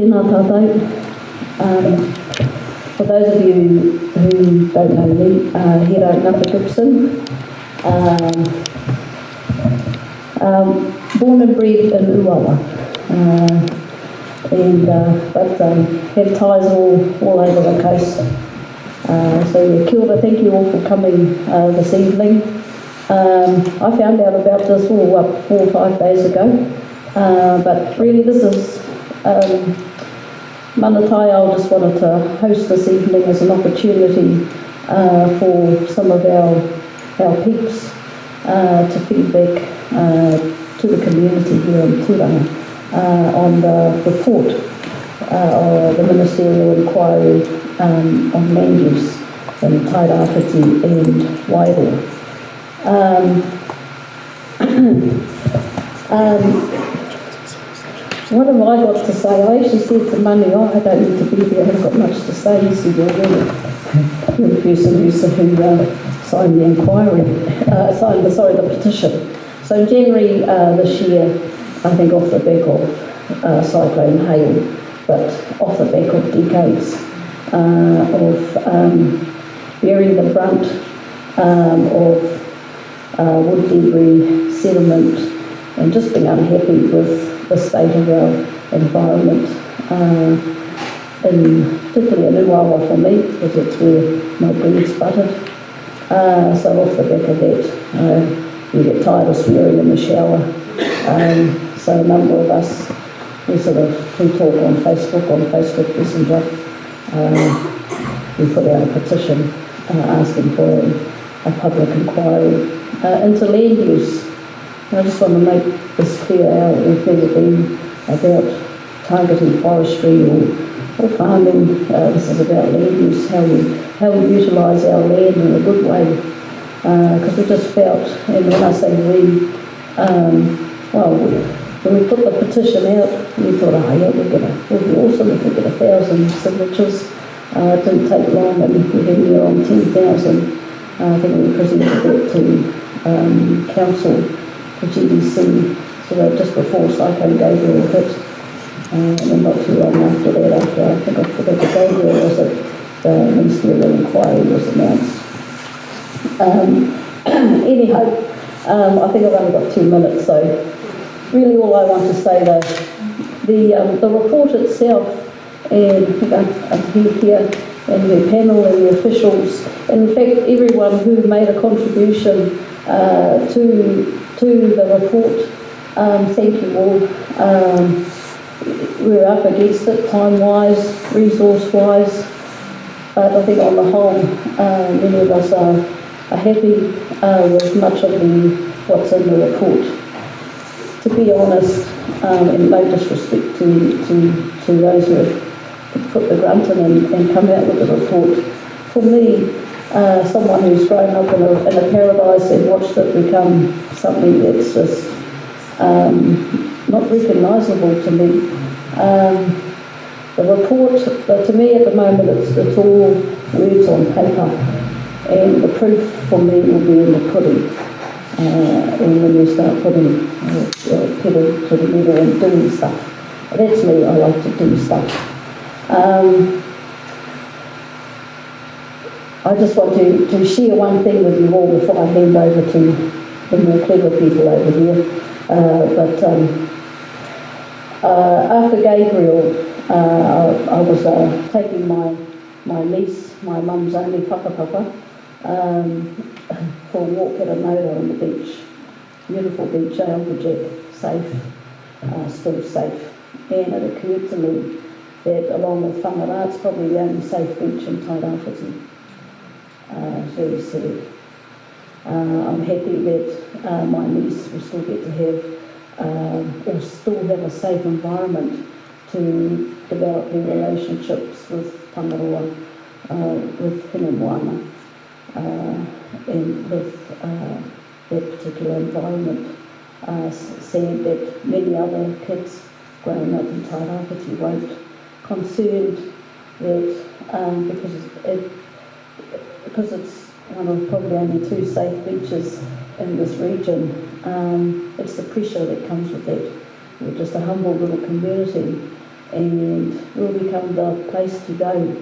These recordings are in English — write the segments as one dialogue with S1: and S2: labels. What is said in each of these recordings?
S1: Tēnā tātou. For those of you who don't know me, Hera Ngata-Gibson, born and bred in Uawa, but have ties all over the coast. So yeah, kia ora, thank you all for coming this evening. I found out about this 4 or 5 days ago, but really this is Mana Taiao just wanted to host this evening as an opportunity for some of our peeps to feedback to the community here in Tiranga on the report of the Ministerial Inquiry on land use in Tairāwhiti and Wairoa. What have I got to say? I actually said to Manu, I don't need to be here, I haven't got much to say. He said, you're the person who signed the inquiry, the petition. So in January this year, I think off the back of Cyclone hail, but off the back of decades of bearing the brunt of wood debris, sediment, and just being unhappy with the state of our environment, particularly in Uawa for me, because it's where my breed's buttered. So off the back of that, we get tired of swearing in the shower. So a number of us, we talk on Facebook Messenger. We put out a petition asking for a public inquiry into land use. I just want to make this clear out. We've never been about targeting forestry or farming. This is about land use, how we utilise our land in a good way. Because we just felt, and when I say we, when we put the petition out, we thought, it would be awesome if we get 1,000 signatures. It didn't take long, and we had near on 10,000. I think we presented it to council, the GDC, just before Cyclone Gabrielle hit, and then not too long after that, I think I forgot the Gabrielle was that the Ministerial Inquiry was announced. Anyhow, I think I've only got 2 minutes, so really all I want to say though, the report itself, and here and the panel and the officials, and in fact everyone who made a contribution to the report, thank you all. We're up against it time-wise, resource-wise, but I think on the whole, many of us are happy with much of what's in the report. To be honest, and no disrespect to those who have put the grunt in and come out with the report, for me, someone who's grown up in a paradise and watched it become something that's just not recognisable to me. The report, to me at the moment, it's all words on paper, and the proof for me will be in the pudding. And when you start putting pedal to the metal and doing stuff. That's me, I like to do stuff. I just want to share one thing with you all before I hand over to the more clever people over here. After Gabrielle, I was taking my niece, my mum's only whakapapa, for a walk at a motor on the beach. Beautiful beach, Jack, safe, still safe. And it occurred to me that along with Whangarā, it's probably the only safe beach in Tairāwhiti. Very sad. I'm happy that my niece will still get to have, or still have a safe environment to develop their relationships with Tangaroa, with him and Moana, and with that particular environment. Sad that many other kids growing up in Tairāwhiti won't, concerned that because it's one of probably only 2 safe beaches in this region, it's the pressure that comes with that. We're just a humble little community, and will become the place to go,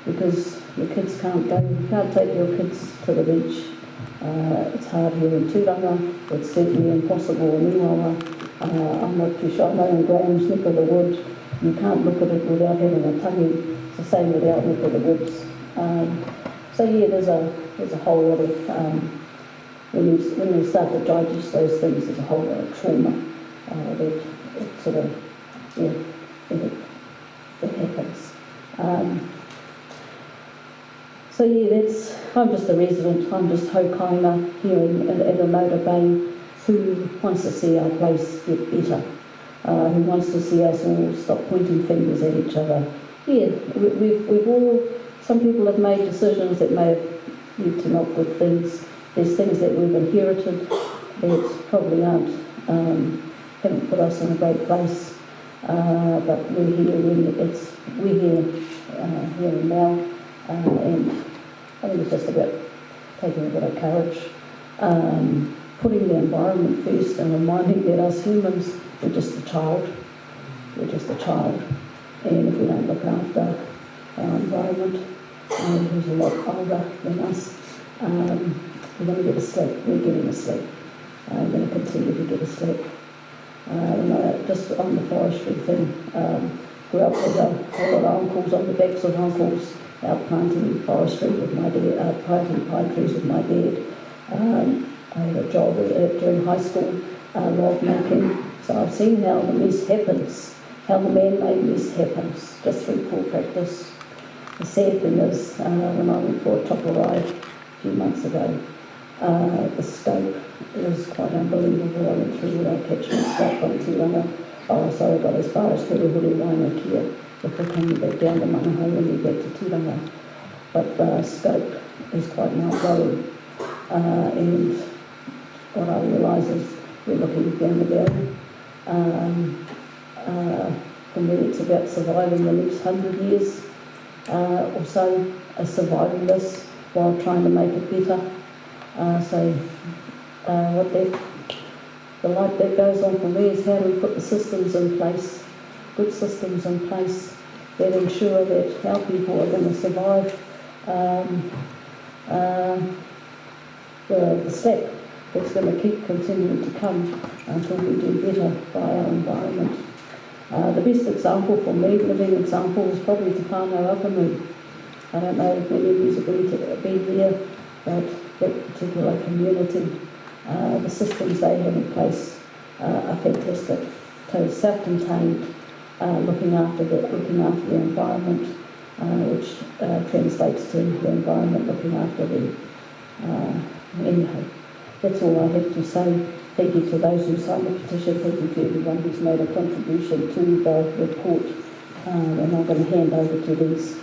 S1: because the kids can't go. You can't take your kids to the beach. It's hard here in Tūranga. It's certainly impossible in Iwawa. I'm not too sure. I know in Graham's neck of the wood, you can't look at it without having a tangi. It's the same with our neck of the woods. So yeah, there's a whole lot of when you start to digest those things, there's a whole lot of trauma that it sort of it happens. So yeah, I'm just a resident. I'm just hokainga here at Onoda Bay, who wants to see our place get better, who wants to see us all stop pointing fingers at each other. Yeah, we've all. Some people have made decisions that may have led to not good things. There's things that we've inherited that probably haven't put us in a great place. But we're here. We're here and now, and I think it's just about taking a bit of courage, putting the environment first, and reminding that us humans, we're just a child. We're just a child, and if we don't look after our environment, who's a lot older than us, we're going to get asleep. We're getting asleep. We're going to continue to get asleep. Just on the forestry thing, grew up with a lot of uncles, on the backs of uncles, out planting forestry with my dad, planting pine trees with my dad. I had a job during high school, log making, so I've seen how the mess happens, how the man-made mess happens, just through poor practice. The sad thing is, when I went for a chopper ride a few months ago, the scope was quite unbelievable. I went through without catching stuff on Tūranga. So I got as far as Hera Ngata-Gibson before coming back down to Mana and back to Tūranga. But the scope is quite mind-blowing. And what I realise is we're looking down the barrel. For me, it's about surviving the next 100 years or so, surviving this while trying to make it better. The light that goes on for me is how do we put the systems in place, good systems in place that ensure that our people are going to survive the slack that's going to keep continuing to come until we do better by our environment. The best example for me, living example, is probably Te Whānau Akamu. I don't know if many of you have been here, but that particular community, the systems they have in place are fantastic. So self-contained, looking after the environment, which translates to the environment looking after the. Anyhow, that's all I have to say. Thank you to those who signed the petition. Thank you to everyone who's made a contribution to the report. And I'm going to hand over to these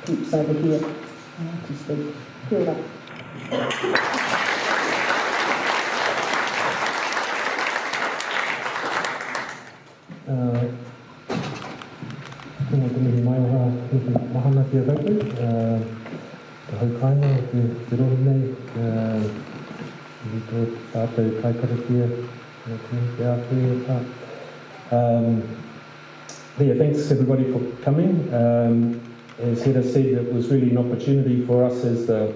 S1: peeps over here to speak. Kia ora.
S2: Tēnā te mihi mai oha mahana ki a rautu, te haukainga, te rohi nei, i tō tātou kaikarakia, te āpui e tā. Yeah, thanks everybody for coming. As Hera said, it was really an opportunity for us as the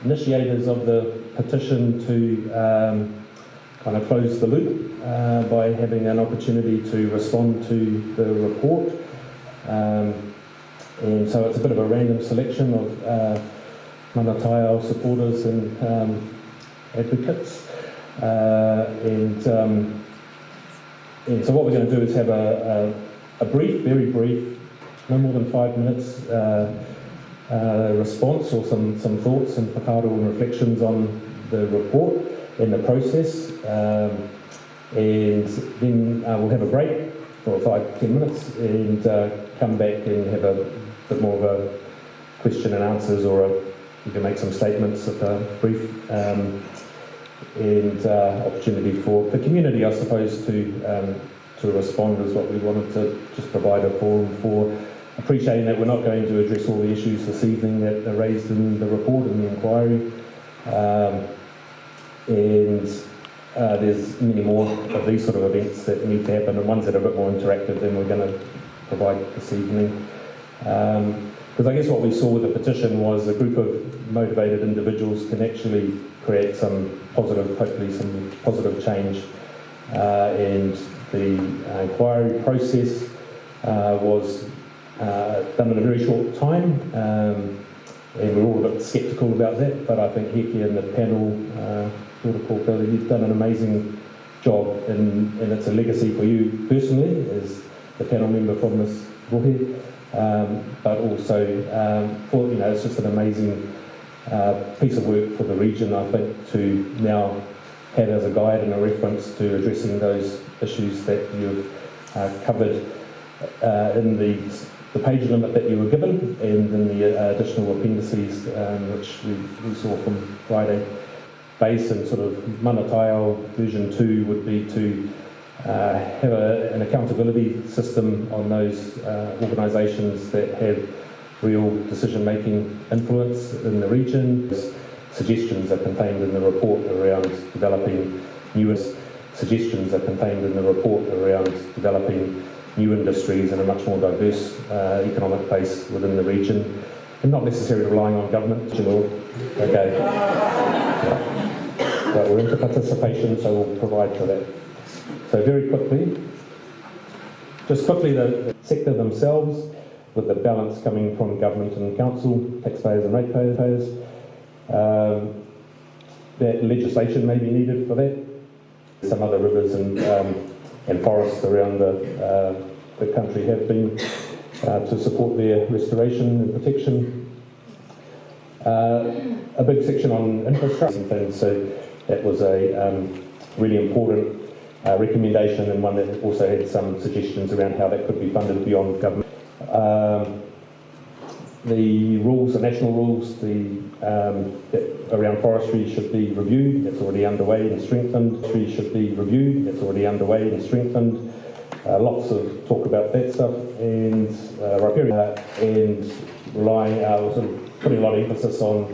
S2: initiators of the petition to kind of close the loop by having an opportunity to respond to the report. And so it's a bit of a random selection of Mana Taiao supporters and advocates. And so what we're going to do is have a brief, very brief, no more than 5 minutes response or some thoughts and whakaaro and reflections on the report and the process. And then we'll have a break for 5-10 minutes and come back and have a bit more of a question and answers, or you can make some statements of a brief and opportunity for the community, I suppose, to respond is what we wanted to just provide a forum for, appreciating that we're not going to address all the issues this evening that are raised in the report and the inquiry.
S3: there's many more of these sort of events that need to happen, and ones that are a bit more interactive than we're going to provide this evening. Because I guess what we saw with the petition was a group of motivated individuals can actually create some positive, hopefully some positive change, and the inquiry process was done in a very short time, and we're all a bit sceptical about that, but I think Heki and the panel, you've done an amazing job, and it's a legacy for you personally as the panel member from this rohe, but also for, it's just an amazing piece of work for the region, I think, to now have as a guide and a reference to addressing those issues that you've covered in the page limit that you were given, and in the additional appendices which we saw from Friday. Base and sort of Mana Taiao version 2 would be to have an accountability system on those organisations that have real decision-making influence in the region. Suggestions are contained in the report around developing new industries and a much more diverse economic base within the region, and not necessarily relying on government. Okay. Yeah. But we're into participation, so we'll provide for that. So very quickly, just quickly, the sector themselves, with the balance coming from government and council, taxpayers and ratepayers, that legislation may be needed for that. Some other rivers and forests around the country have been to support their restoration and protection. A big section on infrastructure and things, so that was a really important recommendation, and one that also had some suggestions around how that could be funded beyond government. The rules, the national rules, around forestry should be reviewed. That's already underway and strengthened. Trees should be reviewed. That's already underway and strengthened. Lots of talk about that stuff, and riparian, and relying, sort of putting a lot of emphasis on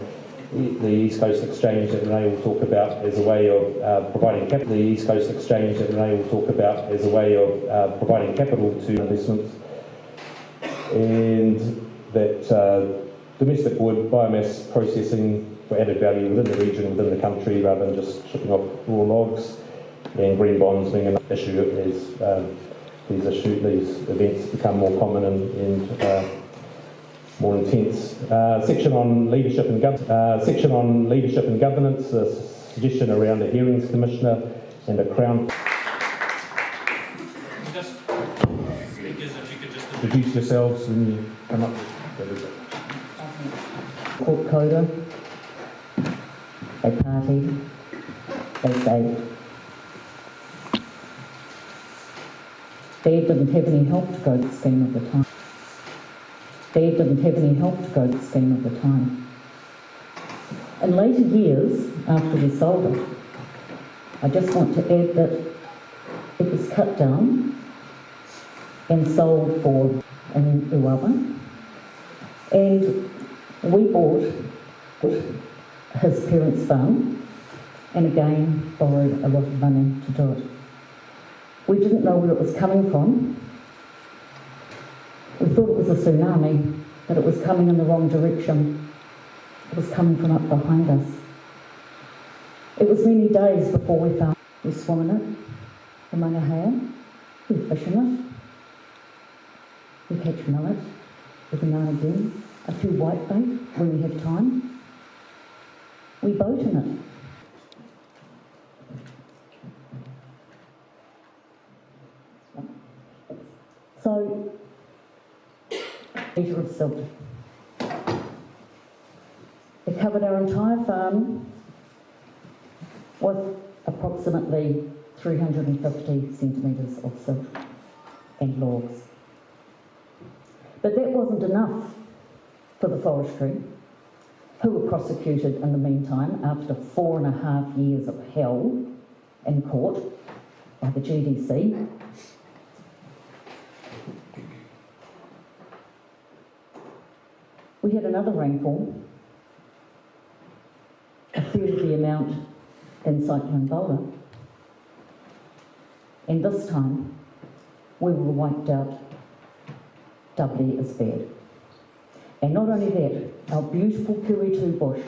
S3: the East Coast Exchange that Renee will talk about as a way of providing capital. The East Coast Exchange that Renee will talk about as a way of providing capital to investments, and that domestic wood biomass processing for added value within the region, within the country, rather than just shipping off raw logs, and green bonds being an issue as these events become more common and more intense. Section on leadership and governance. A suggestion around a hearings commissioner and a crown.
S4: Just speakers, if you could just
S3: introduce yourselves when you come up.
S5: Court coda, a party, they say. Dad didn't have any help to go to the scheme at the time. Dad didn't have any help to go to the scheme at the time. In later years, after we sold it, I just want to add that it was cut down and sold for in Uawa, and we bought his parents' farm and again borrowed a lot of money to do it. We didn't know where it was coming from. We thought it was a tsunami, but it was coming in the wrong direction. It was coming from up behind us. It was many days before we found it. We swam in it, the mangahea, we fish in it, we catch millet every now and again, a few whitebait when we have time. We boat in it. So, metre of silt. It covered our entire farm with approximately 350 centimetres of silt and logs. But that wasn't enough for the forestry, who were prosecuted in the meantime after 4.5 years of hell in court by the GDC. We had another rainfall, a third of the amount in Cyclone Gabrielle, And this time, we were wiped out doubly as bad. And not only that, our beautiful Kuitu bush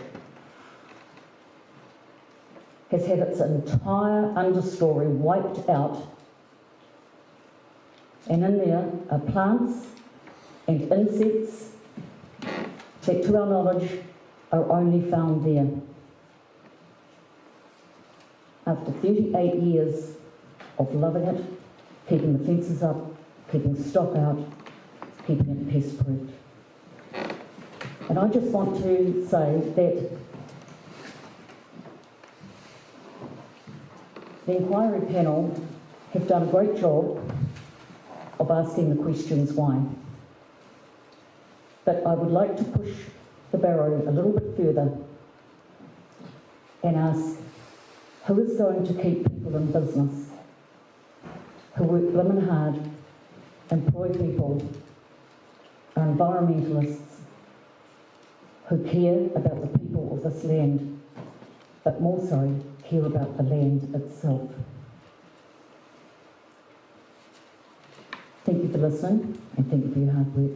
S5: has had its entire understory wiped out, and in there are plants and insects that, to our knowledge, are only found there. After 38 years of loving it, keeping the fences up, keeping stock out, keeping it pest-proof. And I just want to say that the inquiry panel have done a great job of asking the questions why. But I would like to push the barrow a little bit further and ask, who is going to keep people in business, who work blimmin' hard, employ people, are environmentalists, who care about the people of this land, but more so care about the land itself. Thank you for listening, and thank you for your hard work.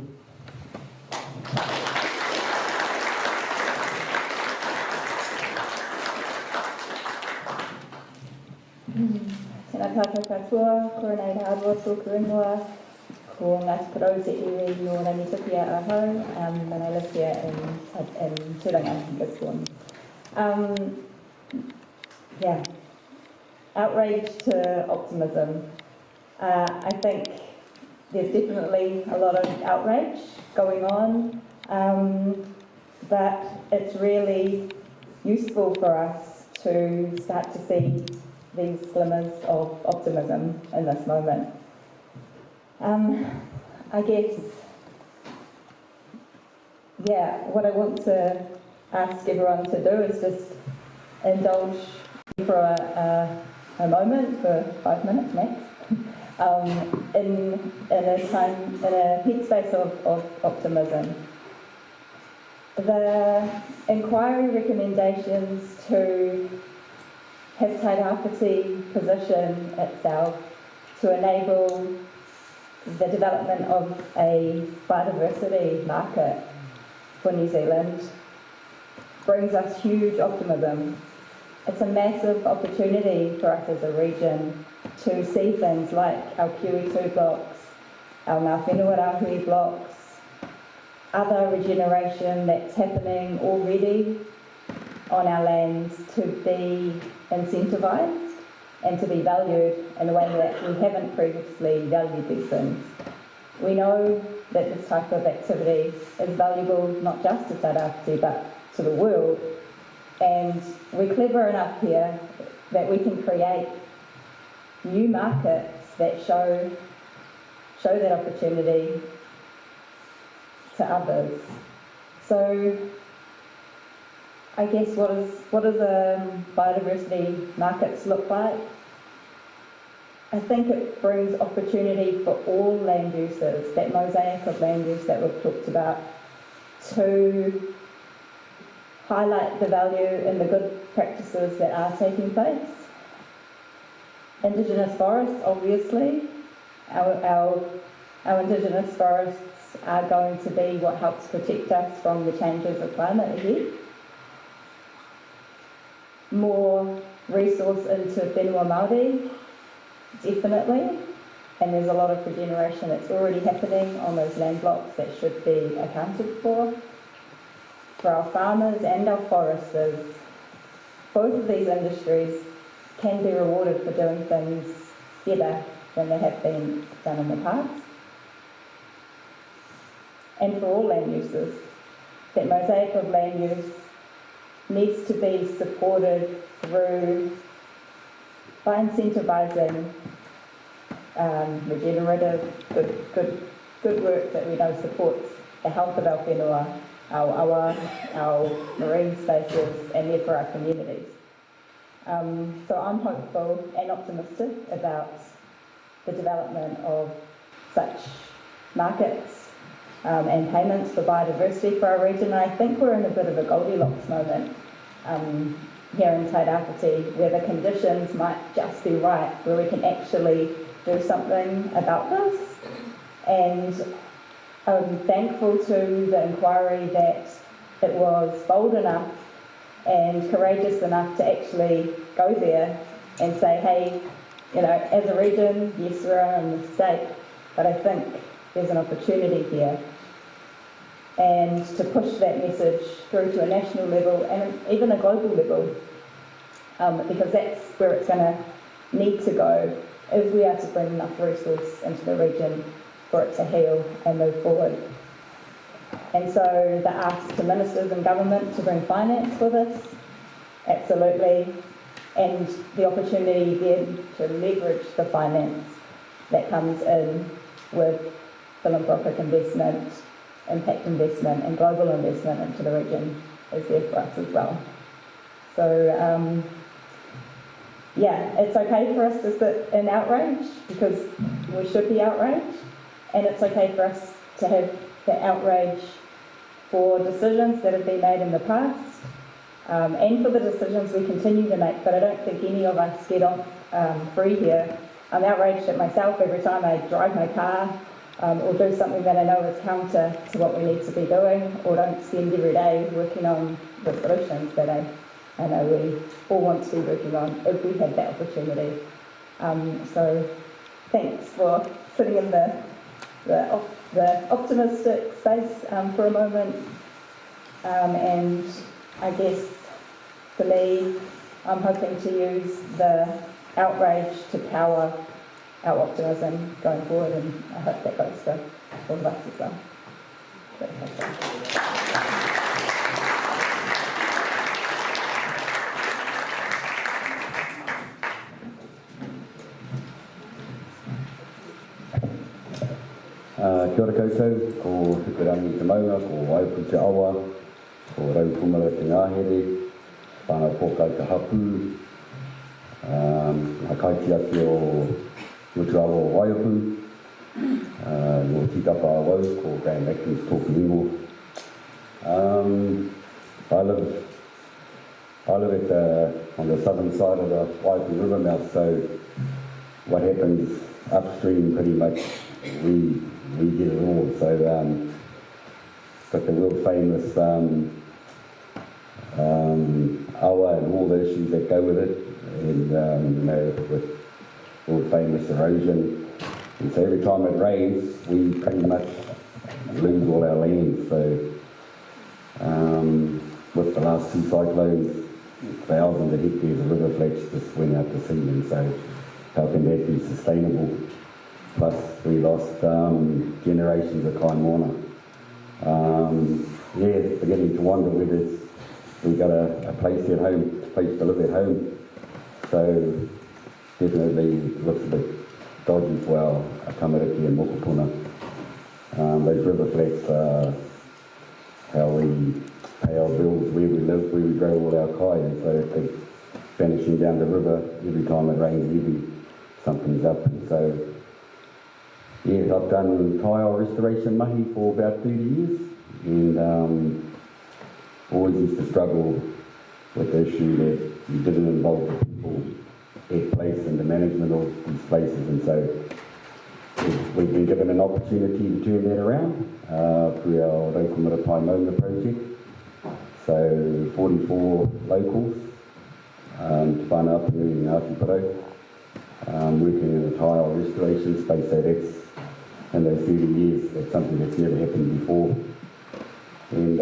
S6: Tēnā tātou katoa, ko Renee Raroa tōku ingoa, ko Ngāti Porou no Ranitipia ahau, and I live here in Turanga, Gisborne. Yeah, outrage to optimism. I think there's definitely a lot of outrage going on, but it's really useful for us to start to see these glimmers of optimism in this moment. I guess, yeah, what I want to ask everyone to do is just indulge for a moment, for 5 minutes max, in a headspace of optimism. The inquiry recommendations to Hera Ngata-Gibson position itself to enable the development of a biodiversity market for New Zealand brings us huge optimism. It's a massive opportunity for us as a region to see things like our QE2 blocks, our Ngā Whenua Rahui blocks, other regeneration that's happening already on our lands to be incentivised and to be valued in a way that we haven't previously valued these things. We know that this type of activity is valuable not just to Tairāwhiti but to the world, and we're clever enough here that we can create new markets that show that opportunity to others. So I guess what does a biodiversity markets look like? I think it brings opportunity for all land uses, that mosaic of land use that we've talked about, to highlight the value and the good practices that are taking place. Indigenous forests, obviously. Our Indigenous forests are going to be what helps protect us from the changes of climate ahead. More resource into whenua Māori, definitely, and there's a lot of regeneration that's already happening on those land blocks that should be accounted for. For our farmers and our foresters, both of these industries can be rewarded for doing things better than they have been done in the past. And for all land uses, that mosaic of land use needs to be supported through by incentivising regenerative, good work that we know supports the health of our whenua, our awa, our marine spaces, and therefore our communities. So I'm hopeful and optimistic about the development of such markets and payments for biodiversity for our region. And I think we're in a bit of a Goldilocks moment. here in Tairāwhiti, where the conditions might just be right, where we can actually do something about this. And I'm thankful to the inquiry that it was bold enough and courageous enough to actually go there and say, hey, you know, as a region, yes, we're a mistake, but I think there's an opportunity here. And to push that message through to a national level and even a global level, because that's where it's going to need to go if we are to bring enough resource into the region for it to heal and move forward. And so the ask to ministers and government to bring finance for this, absolutely, and the opportunity then to leverage the finance that comes in with philanthropic investment, impact investment and global investment into the region is there for us as well. So yeah, it's okay for us to sit in outrage because we should be outraged, and it's okay for us to have the outrage for decisions that have been made in the past and for the decisions we continue to make, but I don't think any of us get off free here. I'm outraged at myself every time I drive my car or do something that I know is counter to what we need to be doing, or don't spend every day working on the solutions that I know we all want to be working on if we had that opportunity. So thanks for sitting in the optimistic space for a moment. And I guess for me, I'm hoping to use the outrage to power our optimism going forward, and I hope that goes for all of us as well.
S7: Kia ora koutou, ko Tukurangi te maunga, ko Waipu te awa, ko Raukumara te ngahere, whānau pōkau te hapu, kaiti ake o Mutu awa o Waipu, no Tītapa awau, ko Graeme Atkins tōku ingo. I live on the southern side of the Waipu river mouth, so what happens upstream pretty much we get it all. So but the world famous awa and all the issues that go with it, and you know, with world famous erosion, and so every time it rains we pretty much lose all our land. So with the last two cyclones, thousands of hectares of river flats just went out to sea, and so how can that be sustainable? Plus we lost generations of kaimana. Yeah, beginning to wonder whether we got a place at home, a place to live at home. So definitely looks a bit dodgy for our tamariki and mokopuna. Those river flats are how we pay our bills, where we live, where we grow all our kai, and so if they're vanishing down the river every time it rains heavy, something's up. And so yeah, I've done tile restoration mahi for about 30 years, and always used to struggle with the issue that you didn't involve the people at place in the management of these places, and so we've been given an opportunity to turn that around through our Raukumara Paimona project. So 44 locals, whānau apu and Ngāti Parau, working in the tile restoration space. So that's, in those 30 years, that's something that's never happened before. And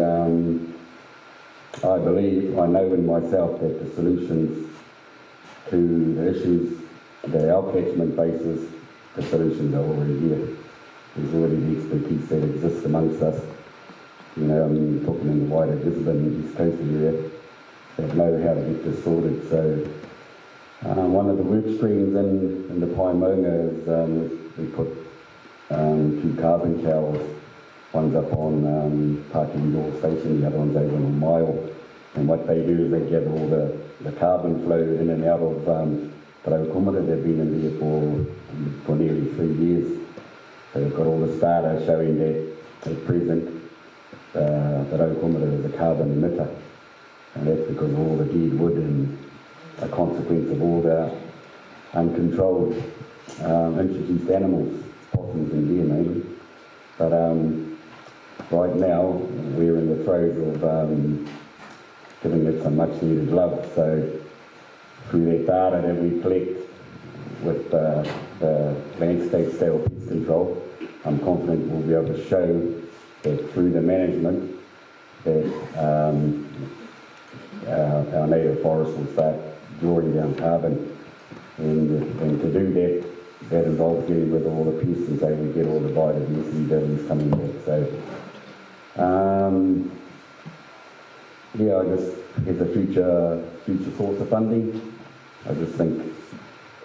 S7: I believe, I know in myself that the solutions to the issues that our catchment faces, the solutions are already here. There's already the expertise that exists amongst us. You know, I mean, talking in the wider Gisborne and East Coast area that know how to get this sorted. So one of the work streams in the Paimona is we put 2 carbon towers. One's up on Pākehā Station, the other one's over on Mile. And what they do is they gather all the carbon flow in and out of the Raukumara. They've been in there for nearly 3 years. So they've got all the data showing that at present the Raukumara is a carbon emitter. and that's because of all the dead wood and a consequence of all the uncontrolled introduced animals, possums and deer mainly. But right now we're in the throes of giving it some much needed love. So through that data that we collect with the landscape scale pest control, I'm confident we'll be able to show that through the management that our native forests will start drawing down carbon, and to do that involves getting rid of all the pests, and so we get all the biodiversity values coming back. So yeah, I just, as a future source of funding, I just think,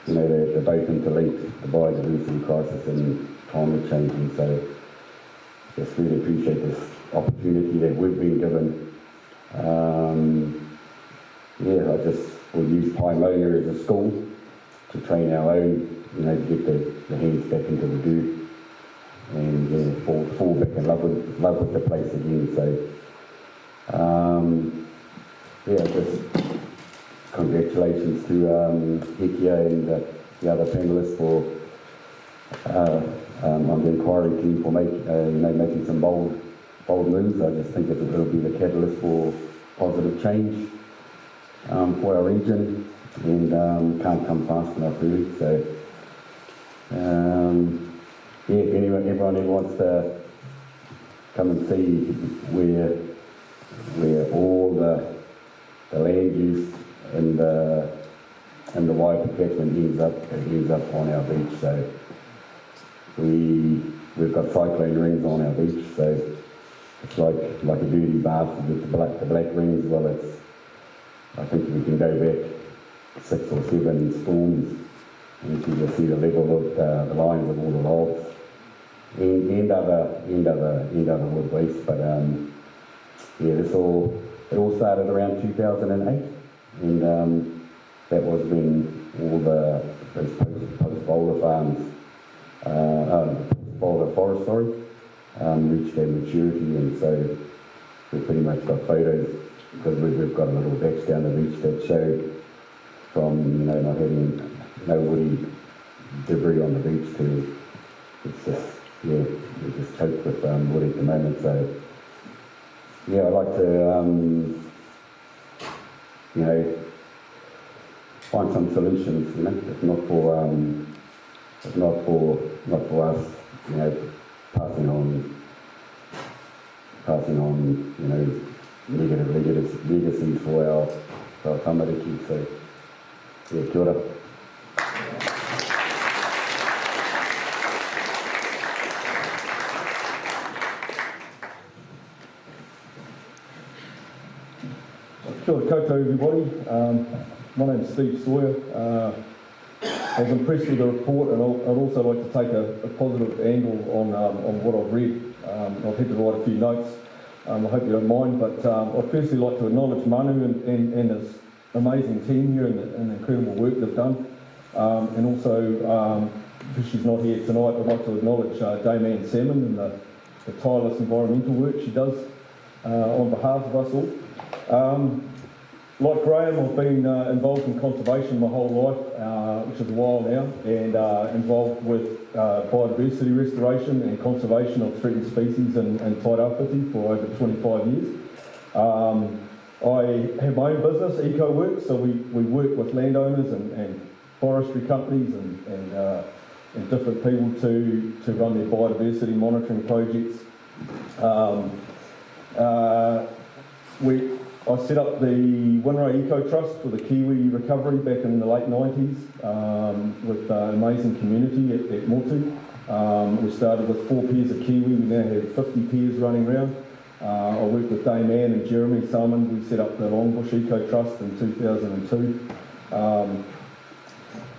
S7: you know, they're both interlinked, the biodiversity crisis and climate change, and so just really appreciate this opportunity that we've been given. Yeah, I just will use Paimonia as a school to train our own, you know, to get the hands back into the dirt and fall back in love with the place again. So yeah, just congratulations to Hekia and the other panellists for on the inquiry team for making some bold moves. I just think it'll be the catalyst for positive change for our region, and can't come fast enough really. So yeah, if everyone ever wants to come and see where all the land use and the Waipa catchment ends up on our beach. So we've got cyclone rings on our beach, so it's like a dirty bath with the black rings. Well, I think we can go back 6 or 7 storms and you can see the level of the lines of all the logs and other wood waste. But yeah, it all started around 2008, and that was when all those post-boulder farms, boulder forest, reached their maturity, and so we've pretty much got photos, because we've got a little batch down the beach that showed from, you know, not having no woody debris on the beach to it's just, yeah, we're just choked with wood at the moment. So yeah, I'd like to you know, find some solutions, you know, if not for us, you know, passing on, you know, negative legacies for our tamariki. So yeah, kia ora.
S8: Kia ora koutou, everybody. My name's Steve Sawyer. I was impressed with the report, and I'd also like to take a positive angle on what I've read. I've had to write a few notes. I hope you don't mind, but I'd firstly like to acknowledge Manu and his amazing team here and the incredible work they've done. And also, because she's not here tonight, I'd like to acknowledge Dame Salmon and the tireless environmental work she does on behalf of us all. Like Graeme, I've been involved in conservation my whole life, which is a while now, and involved with biodiversity restoration and conservation of threatened species in Tairāwhiti for over 25 years. I have my own business, EcoWorks, so we work with landowners and forestry companies and different people to run their biodiversity monitoring projects. I set up the Winra Eco Trust for the Kiwi recovery back in the late 90s with an amazing community at Motu. We started with 4 pairs of Kiwi, we now have 50 pairs running around. I worked with Dame Ann and Jeremy Salmon. We set up the Longbush Eco Trust in 2002.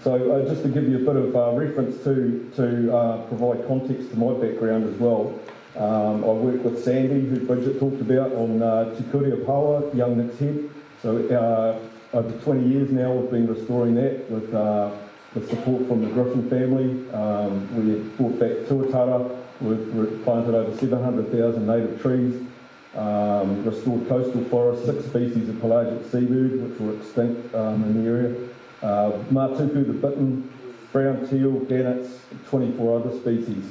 S8: So just to give you a bit of reference to provide context to my background as well, I work with Sandy, who Bridget talked about, on Tikuria Paua, Young Nick's Head. So over 20 years now we've been restoring that with support from the Griffin family. We brought back tuatara, we've planted over 700,000 native trees, restored coastal forests, 6 species of pelagic seabird which were extinct in the area, Matuku the bittern, brown teal, gannets, 24 other species,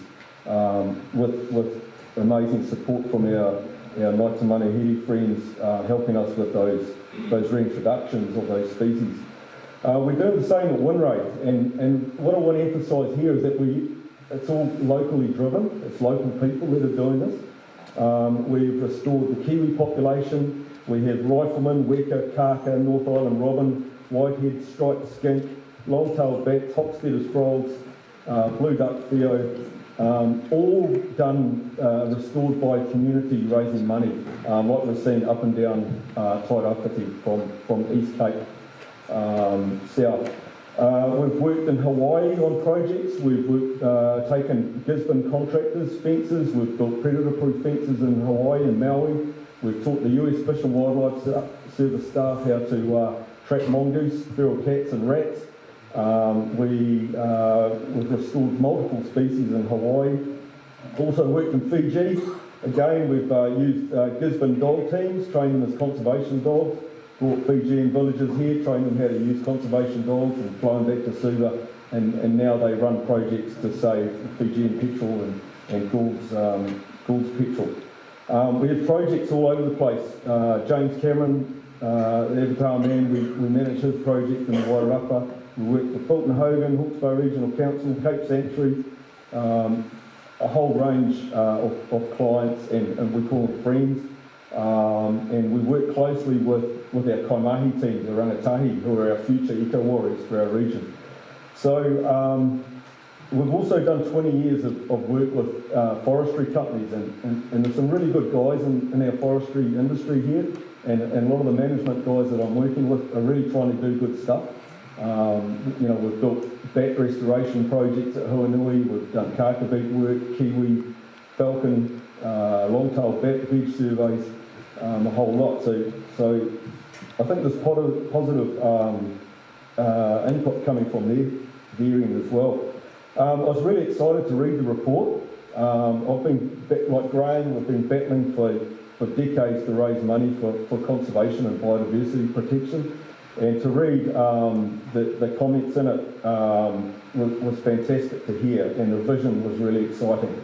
S8: with amazing support from our Mana Taiao friends helping us with those reintroductions of those species. We're doing the same at Winraid, and what I want to emphasise here is that it's all locally driven, it's local people that are doing this. We've restored the kiwi population, we have rifleman, weka, kaka, North Island robin, whitehead, striped skink, long-tailed bat, top-steaders frogs, blue duck theo, all done, restored by community raising money, like we're seeing up and down Tairāwhiti from East Cape south. We've worked in Hawaii on projects, we've taken Gisborne contractors, fences, we've built predator-proof fences in Hawaii and Maui, we've taught the US Fish and Wildlife Service staff how to track mongoose, feral cats and rats. We've restored multiple species in Hawaii. Also worked in Fiji. Again, we've used Gisborne dog teams, trained them as conservation dogs, brought Fijian villagers here, trained them how to use conservation dogs and flown back to Suva, and now they run projects to save Fijian petrel and Gould's petrel. We have projects all over the place. James Cameron, the Avatar man, we manage his project in Wairarapa. We work with Fulton Hogan, Hawke's Bay Regional Council, Cape Sanctuary, a whole range of clients, and we call them friends. And we work closely with our Kaimahi team, the rangatahi, who are our future eco-warriors for our region. So we've also done 20 years of work with forestry companies, and there's some really good guys in our forestry industry here, and a lot of the management guys that I'm working with are really trying to do good stuff. You know, we've built bat restoration projects at Huanui, we've done kakabeak work, kiwi, falcon, long-tailed bat veg surveys, a whole lot. So I think there's positive input coming from there as well. I was really excited to read the report. I've been, like Graeme, we've been battling for decades to raise money for conservation and biodiversity protection. And to read the comments in it was fantastic to hear, and the vision was really exciting.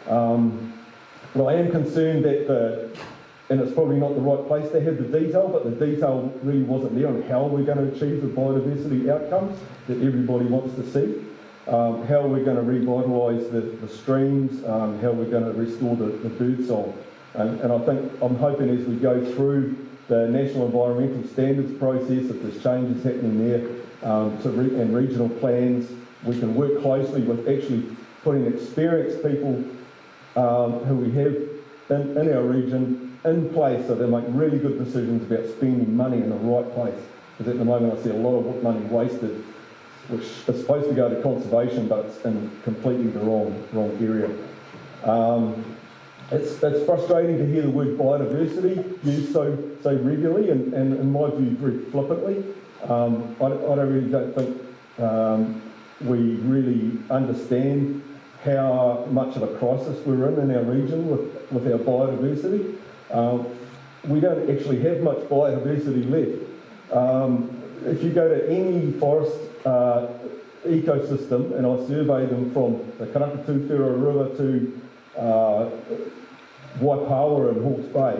S8: But I am concerned that and it's probably not the right place to have the detail, but the detail really wasn't there on how we're going to achieve the biodiversity outcomes that everybody wants to see, how we're going to revitalise the streams, how we're going to restore the bird song. And I'm hoping as we go through the National Environmental Standards process, if there's changes happening there, and regional plans, we can work closely with actually putting experienced people who we have in our region in place so they make really good decisions about spending money in the right place. Because at the moment I see a lot of money wasted, which is supposed to go to conservation, but it's in completely the wrong area. It's frustrating to hear the word biodiversity used so regularly and in my view very flippantly. I really don't think we really understand how much of a crisis we're in our region with our biodiversity. We don't actually have much biodiversity left. If you go to any forest ecosystem, and I survey them from the Karakatū Whera River to Waipawa and Hawke's Bay,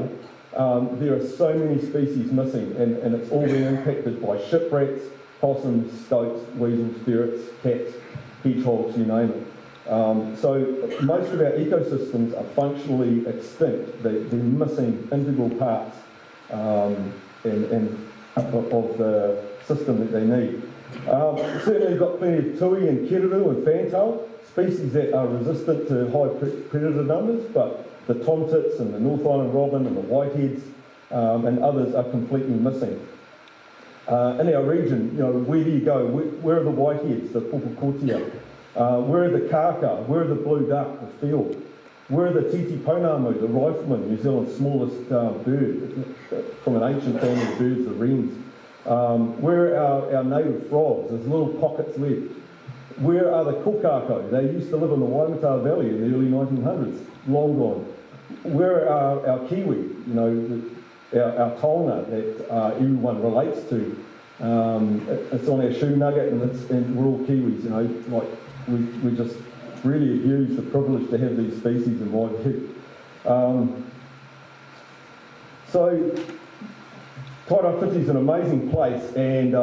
S8: there are so many species missing, and it's all been impacted by shiprats, possums, stoats, weasels, ferrets, cats, hedgehogs, you name it. So most of our ecosystems are functionally extinct. They're missing integral parts of the system that they need. Certainly we've got plenty of tui and keruru and fantail, species that are resistant to high predator numbers, but the tomtits and the North Island robin and the whiteheads and others are completely missing. In our region, you know, where do you go? Where are the whiteheads, the pupukotia? Where are the kaka? Where are the blue duck, the field? Where are the titi pounamu, the rifleman, New Zealand's smallest bird, from an ancient family of birds, the wrens? Where are our native frogs? There's little pockets left. Where are the kokako? They used to live in the Waimata Valley in the early 1900s, long gone. where are our kiwi, you know, our taonga that everyone relates to. It's on our shoe nugget, and we're all Kiwis, you know, like we just really abuse the privilege to have these species in my view. So Tairāwhiti is an amazing place, and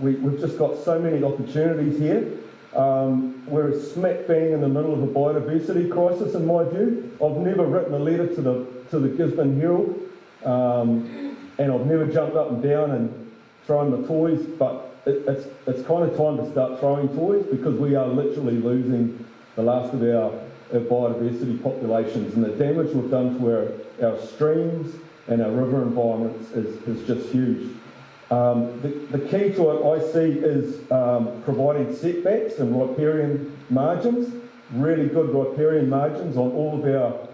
S8: we've just got so many opportunities here. We're smack bang in the middle of a biodiversity crisis, in my view. I've never written a letter to the Gisborne Herald, and I've never jumped up and down and thrown the toys, but it's kind of time to start throwing toys, because we are literally losing the last of our biodiversity populations, and the damage we've done to our streams and our river environments is just huge. The key to it, I see, is providing setbacks and riparian margins, really good riparian margins on all of our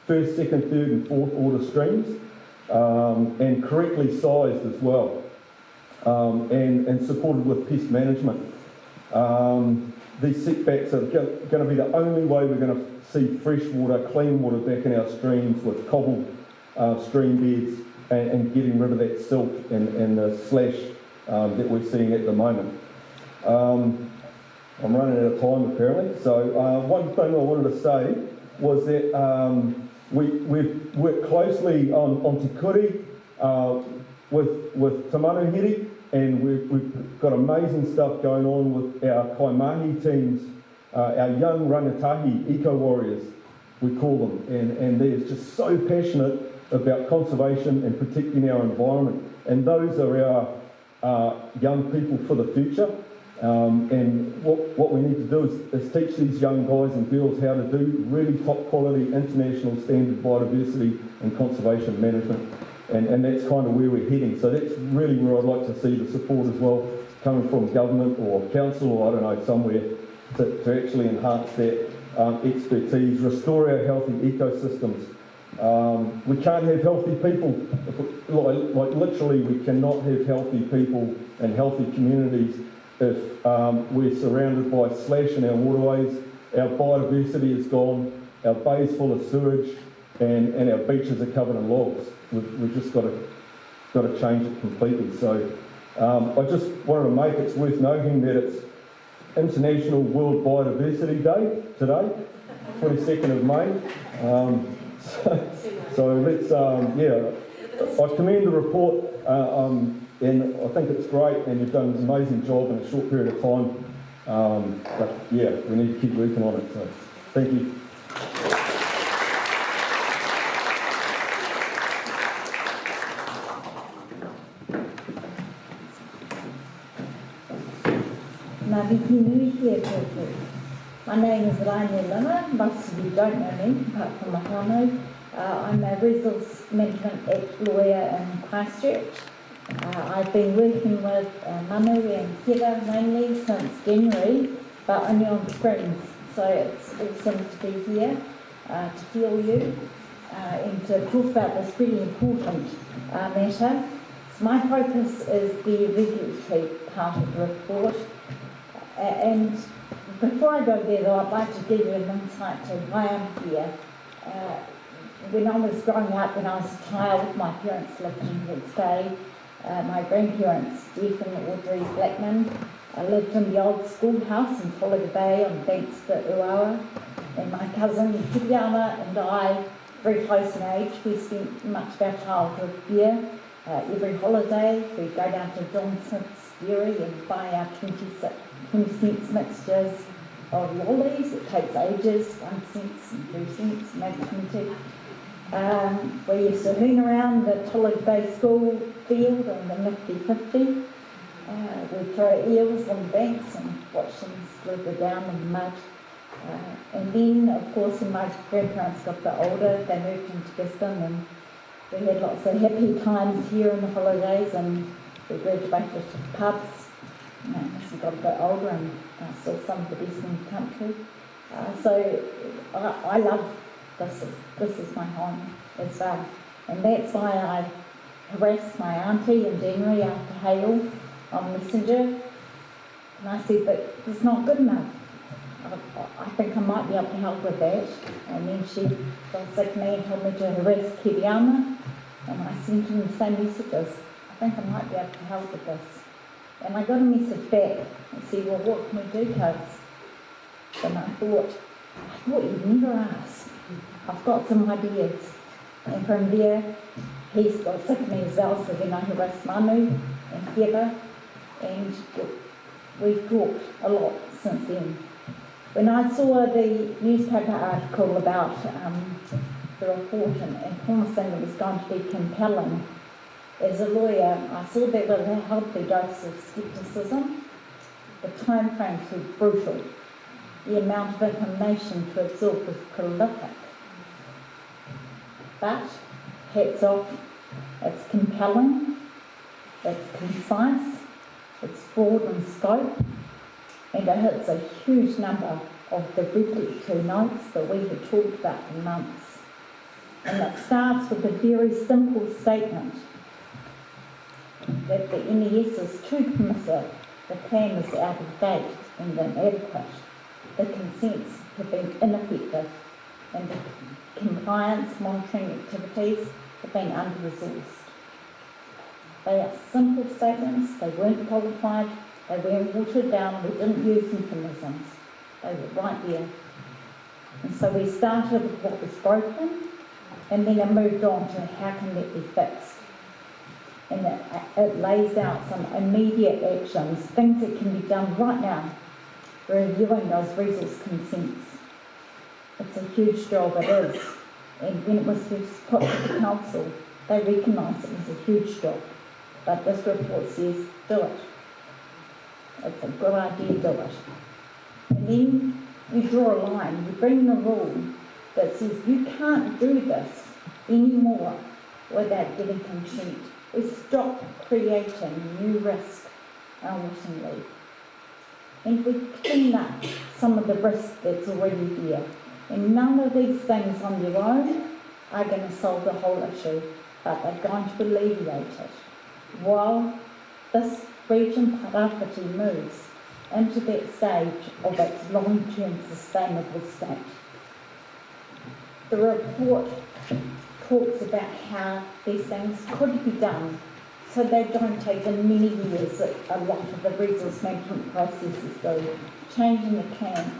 S8: first, second, third and fourth order streams, and correctly sized as well, and supported with pest management. These setbacks are going to be the only way we're going to see fresh water, clean water back in our streams with cobbled stream beds, and getting rid of that silt and the slash that we're seeing at the moment. I'm running out of time apparently, so one thing I wanted to say was that we've worked closely on Te Kuri with Te Manu Caddie, and we've got amazing stuff going on with our kaimahi teams, our young rangatahi eco-warriors, we call them, and they're just so passionate about conservation and protecting our environment. And those are our young people for the future. And what we need to do is teach these young guys and girls how to do really top quality international standard biodiversity and conservation management. And that's kind of where we're heading. So that's really where I'd like to see the support as well, coming from government or council or I don't know, somewhere to actually enhance that expertise, restore our healthy ecosystems. We can't have healthy people, like literally we cannot have healthy people and healthy communities if we're surrounded by slash in our waterways, our biodiversity is gone, our bay's full of sewage, and our beaches are covered in logs. We've just got to change it completely. So I just wanted to make it worth noting that it's International World Biodiversity Day today, 22nd of May. So let's, I commend the report, and I think it's great, and you've done an amazing job in a short period of time. But yeah, we need to keep working on it. So thank you.
S9: My name is Renee Raroa. Most of you don't know me, apart from my whānau. I'm a Resource Management Act lawyer in Christchurch. I've been working with Manu and Hera mainly since January, but only on screens. So it's awesome to be here, to feel you, and to talk about this really important matter. So my focus is the regulatory part of the report. And before I go there, though, I'd like to give you an insight to why I'm here. When I was growing up, when I was a child, my parents lived in Hawke's Bay. My grandparents, Jeff and Audrey Blackman, lived in the old schoolhouse in Tolaga Bay on the banks of the Uawa. And my cousin Kiriana and I, very close in age, we spent much of our childhood here. Every holiday, we'd go down to John Smith's dairy and buy our 20-cent mixtures of lollies. It takes ages, 1 cent and 2 cents, maybe 20. We used to hoon around the Tolaga Bay school field on the nifty 50. We'd throw eels on the banks and watch them slither down in the mud. And then, of course, when my grandparents got a bit older, they moved into Gisborne, and we had lots of happy times here in the holidays, and we graduated to pubs as we got a bit older and saw some of the best in the country. So I love this. This is my home as well. And that's why I harassed my auntie in January after hail on Messenger. And I said, but it's not good enough. I think I might be able to help with that. And then she got sick of me and told me to harass Kerry, and I sent him the same messages. I think I might be able to help with this. And I got a message back and said, well, what can we do, cuz? And I thought you'd never ask. I've got some ideas. And from there, he's got sick of me as well, so then I harassed Manu and Hera, and we've talked a lot since then. When I saw the newspaper article about the report and promising it was going to be compelling, as a lawyer, I saw that with a healthy dose of scepticism. The time frames were brutal. The amount of information to absorb was prolific. But, hats off, it's compelling, it's concise, it's broad in scope, and it hits a huge number of the reflectory notes that we had talked about for months. And it starts with a very simple statement that the NES is too permissive, the plan is out of date and inadequate, the consents have been ineffective, and the compliance monitoring activities have been under-resourced. They are simple statements, they weren't qualified, they weren't watered down, we didn't use euphemisms, they were right there. And so we started with what was broken, and then it moved on to how can that be fixed. And it lays out some immediate actions, things that can be done right now, reviewing those resource consents. It's a huge job, it is. And when it was first put to the council, they recognised it was a huge job. But this report says, do it. It's a good idea, do it. And then you draw a line, you bring the rule that says you can't do this anymore without getting consent. We stop creating new risk unwittingly. And we clean up some of the risk that's already there. And none of these things on their own are going to solve the whole issue, but they're going to alleviate it. While this region Tairāwhiti moves into that stage of its long-term sustainable state. The report talks about how these things could be done so they don't take the many years that a lot of the resource management processes do. Changing the can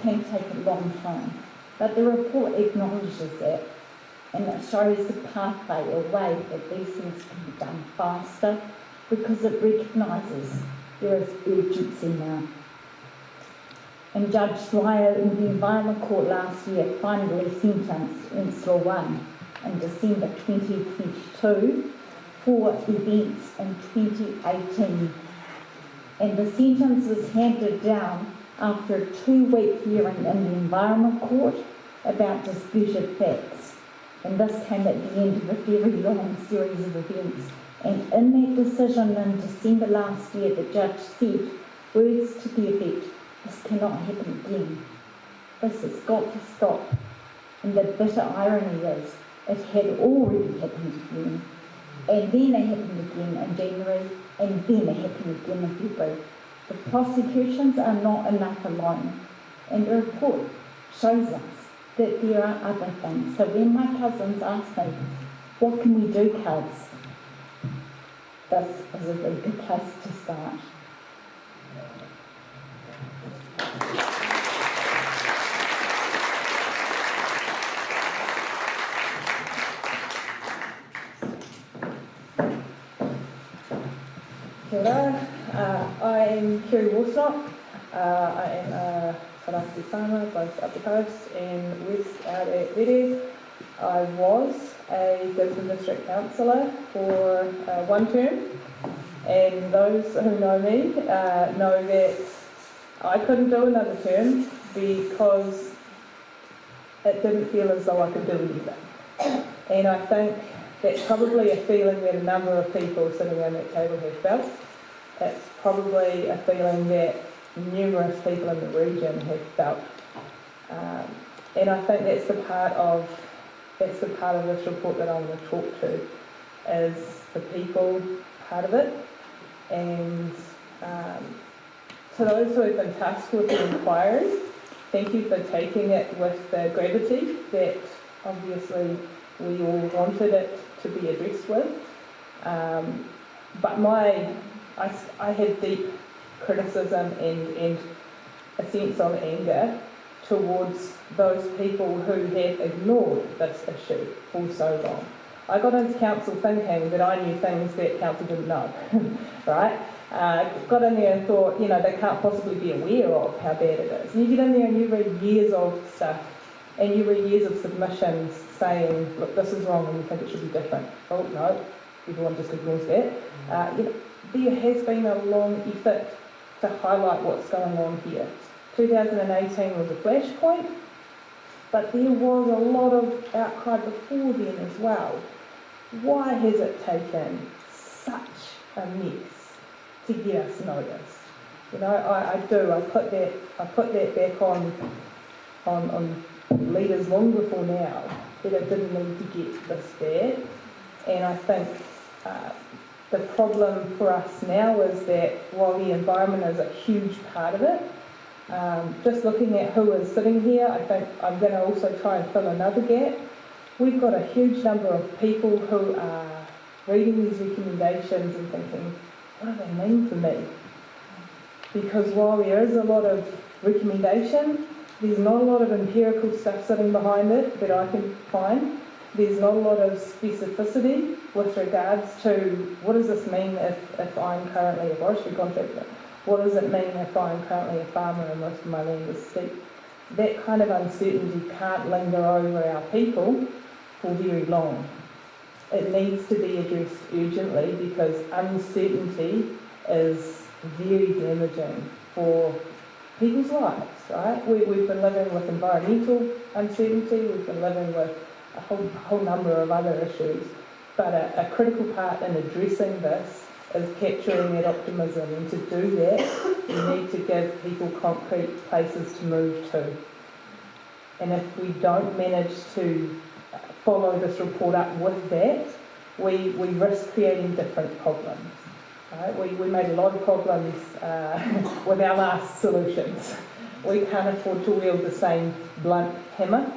S9: take a long time. But the report acknowledges that, and it shows the pathway or way that these things can be done faster because it recognises there is urgency now. And Judge Sawyer in the Environment Court last year finally sentenced in Swann in December 2022 for events in 2018. And the sentence was handed down after a 2-week hearing in the Environment Court about disputed facts. And this came at the end of a very long series of events. And in that decision in December last year, the judge said, words to the effect, this cannot happen again. This has got to stop. And the bitter irony is, it had already happened again. And then it happened again in January, and then it happened again in February. The prosecutions are not enough alone. And the report shows us that there are other things. So when my cousins ask me, what can we do, cuz? This is a really good place to start.
S10: Kia ora. I'm Kerry Worsnop. I am a Tairāwhiti farmer, both up the coast and west out at Rere. I was a Gibson District Councillor for 1 term, and those who know me know that I couldn't do another term because it didn't feel as though I could do anything. And I think that's probably a feeling that a number of people sitting around that table have felt. It's probably a feeling that numerous people in the region have felt. And I think that's the part of this report that I want to talk to, is the people part of it. And to those who have been tasked with the inquiry, thank you for taking it with the gravity that obviously we all wanted it to be addressed with. But I had deep criticism and a sense of anger towards those people who had ignored this issue for so long. I got into council thinking that I knew things that council didn't know, right? Got in there and thought, they can't possibly be aware of how bad it is. And you get in there and you read years of stuff, and you read years of submissions saying, look, this is wrong and we think it should be different. Oh, no, everyone just ignores that. There has been a long effort to highlight what's going on here. 2018 was a flashpoint, but there was a lot of outcry before then as well. Why has it taken such a mess to get us noticed? I put that back on leaders long before now, that it didn't need to get this bad. And I think the problem for us now is that while the environment is a huge part of it, just looking at who is sitting here, I think I'm going to also try and fill another gap. We've got a huge number of people who are reading these recommendations and thinking, what do they mean for me? Because while there is a lot of recommendation, there's not a lot of empirical stuff sitting behind it that I can find. There's not a lot of specificity with regards to what does this mean if I'm currently a forestry contractor? What does it mean if I'm currently a farmer and most of my land is steep? That kind of uncertainty can't linger over our people for very long. It needs to be addressed urgently because uncertainty is very damaging for people's lives, right? We've been living with environmental uncertainty, we've been living with a whole number of other issues, but a critical part in addressing this is capturing that optimism, and to do that you need to give people concrete places to move to. And if we don't manage to follow this report up with that, we risk creating different problems. Right? We made a lot of problems with our last solutions. We can't afford to wield the same blunt hammer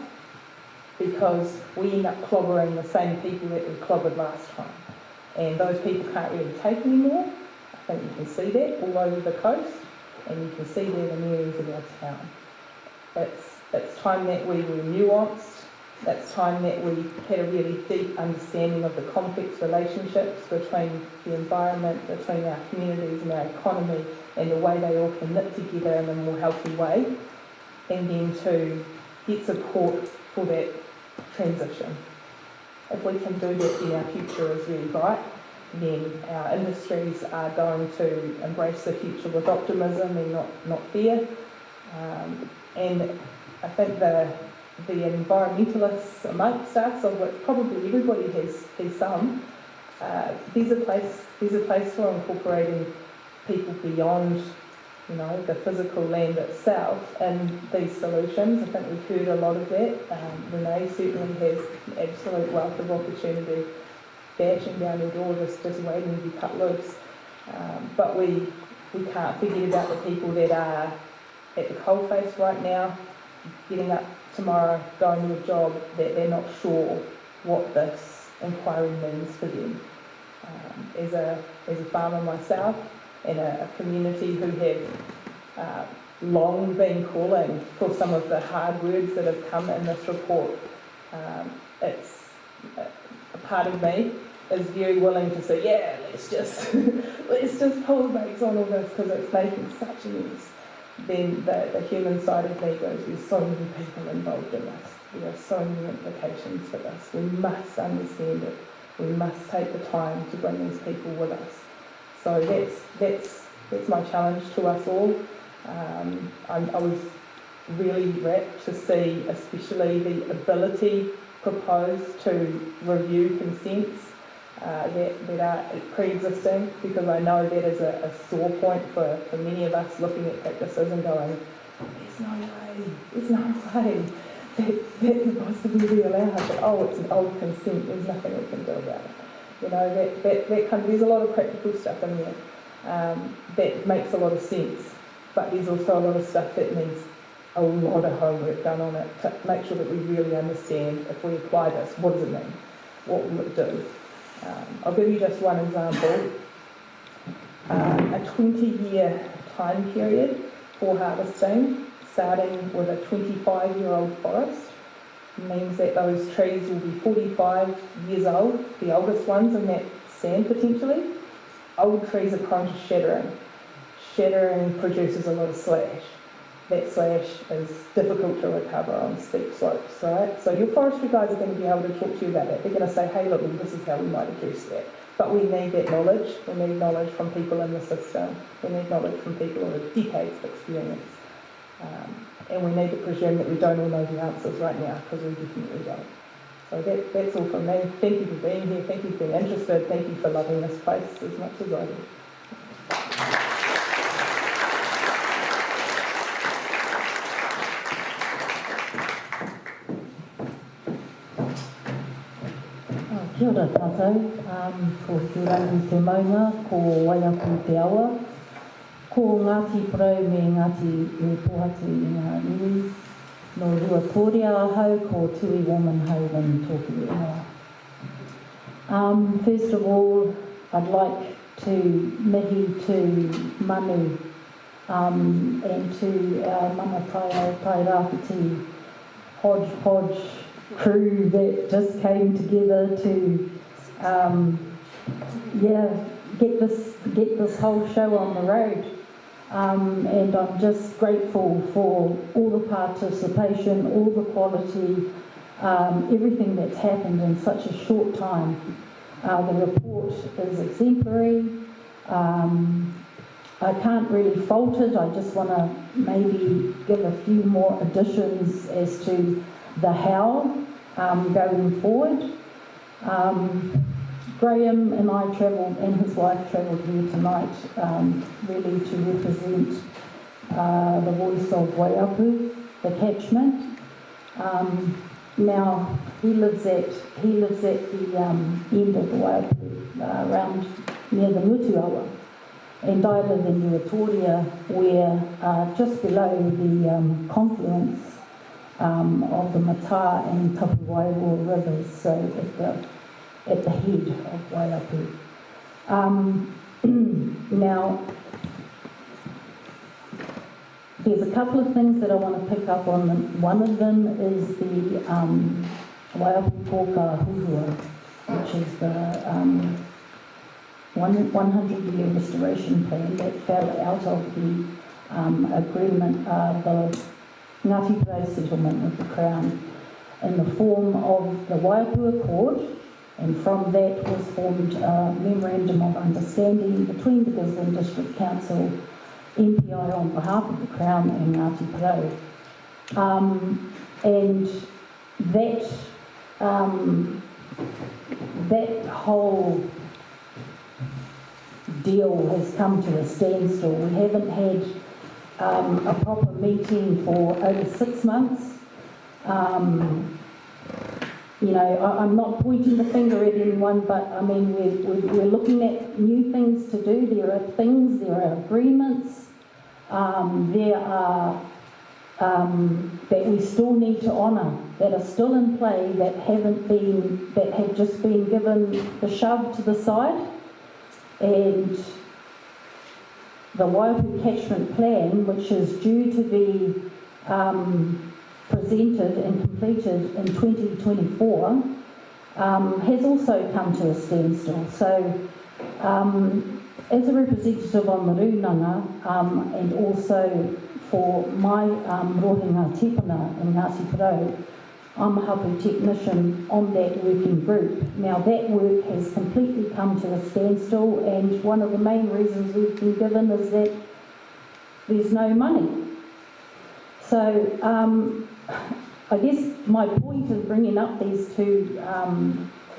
S10: because we end up clobbering the same people that we clobbered last time. And those people can't really take anymore. I think you can see that all over the coast, and you can see that in areas of our town. It's time that we were nuanced. It's time that we had a really deep understanding of the complex relationships between the environment, between our communities and our economy, and the way they all can knit together in a more healthy way, and then to get support for that transition. If we can do that, then our future is really bright. Then our industries are going to embrace the future with optimism and not fear. And I think the environmentalists amongst us, of which probably everybody has some, there's a place for incorporating people beyond, the physical land itself in these solutions. I think we've heard a lot of that. Renee certainly has an absolute wealth of opportunity dashing down the door, just waiting to be cut loose. But we can't forget about the people that are at the coalface right now, getting up tomorrow, going to a job that they're not sure what this inquiry means for them. As a farmer myself, in a community who have long been calling for some of the hard words that have come in this report, it's a part of me is very willing to say, yeah, let's just pull the brakes on all this because it's making such a mess. Then the human side of me goes, there's so many people involved in this. There are so many implications for this. We must understand it. We must take the time to bring these people with us. So that's my challenge to us all. I was really rapt to see, especially the ability proposed to review consents that are pre-existing, because I know that is a sore point for many of us looking at practices and going, there's no way that could possibly be allowed. But it's an old consent, there's nothing we can do about it. That kind of, there's a lot of practical stuff in there that makes a lot of sense, but there's also a lot of stuff that needs a lot of homework done on it to make sure that we really understand if we apply this, what does it mean? What will it do? I'll give you just one example. A 20-year time period for harvesting, starting with a 25-year-old forest, means that those trees will be 45 years old, the oldest ones in that stand potentially. Old trees are prone to shattering. Shattering produces a lot of slash. That slash is difficult to recover on steep slopes, right? So your forestry guys are going to be able to talk to you about that. They're going to say, hey, look, this is how we might address that. But we need that knowledge. We need knowledge from people in the system. We need knowledge from people with decades of experience. And we need to presume that we don't all know the answers right now, because we definitely don't. So that's all from me. Thank you for being here. Thank you for being interested. Thank you for loving this place as much as I do.
S5: Kia ora tātou, ko te rangi te maunga, ko Waiapu te awa, ko Ngāti Parau me Ngāti me Pohatu I ngā iwi, no rua tōrea ahau, ko Tui Warmenhoven tōku ingoa. First of all, I'd like to mihi to Manu and to our Mana Taiao hodgepodge crew that just came together to get this whole show on the road, and I'm just grateful for all the participation, all the quality, everything that's happened in such a short time. The report is exemplary. I can't really fault it. I just want to maybe give a few more additions as to the how going forward. Graeme and I travelled, and his wife travelled here tonight, really to represent the voice of Waiapu, the catchment. Now he lives at the end of the Waiapu, around near the Mutuawa, and I live in Ruatoria, where just below the confluence of the Mata and Tapuwaiwa rivers, so at the head of Waiapu. Now, there's a couple of things that I want to pick up on. One of them is the Waiapu Koka Huhua, which is the 100-year restoration plan that fell out of the agreement, the Ngāti Parau settlement with the Crown, in the form of the Waiapu Accord, and from that was formed a Memorandum of Understanding between the Gisborne District Council, MPI on behalf of the Crown, and Ngāti Parau. And that whole deal has come to a standstill. We haven't had a proper meeting for over 6 months. You know, I'm not pointing the finger at anyone, but I mean, we're looking at new things to do. There are things, there are agreements, there are that we still need to honour, that are still in play, that have just been given the shove to the side. And the Waiapu Catchment Plan, which is due to be presented and completed in 2024, has also come to a standstill. So, as a representative on the Runanga, and also for my rohinga tipuna in Ngāti Parau, I'm a hapu technician on that working group. Now that work has completely come to a standstill, and one of the main reasons we've been given is that there's no money. So I guess my point of bringing up these two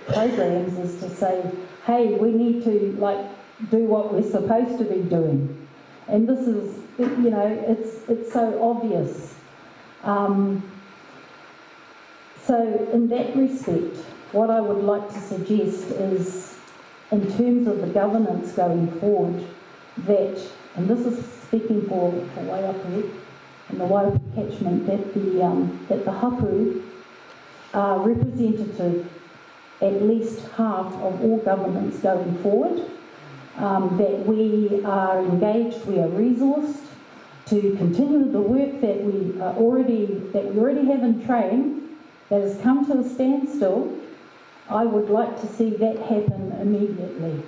S5: programs is to say, hey, we need to do what we're supposed to be doing. And this is, you know, it's so obvious. So in that respect, what I would like to suggest is, in terms of the governance going forward, that, and this is speaking for Waiapu,
S1: and the Waipu catchment that the hapu are representative at least half of all governance going forward, that we are engaged, we are resourced to continue the work that we already have in train that has come to a standstill. I would like to see that happen immediately.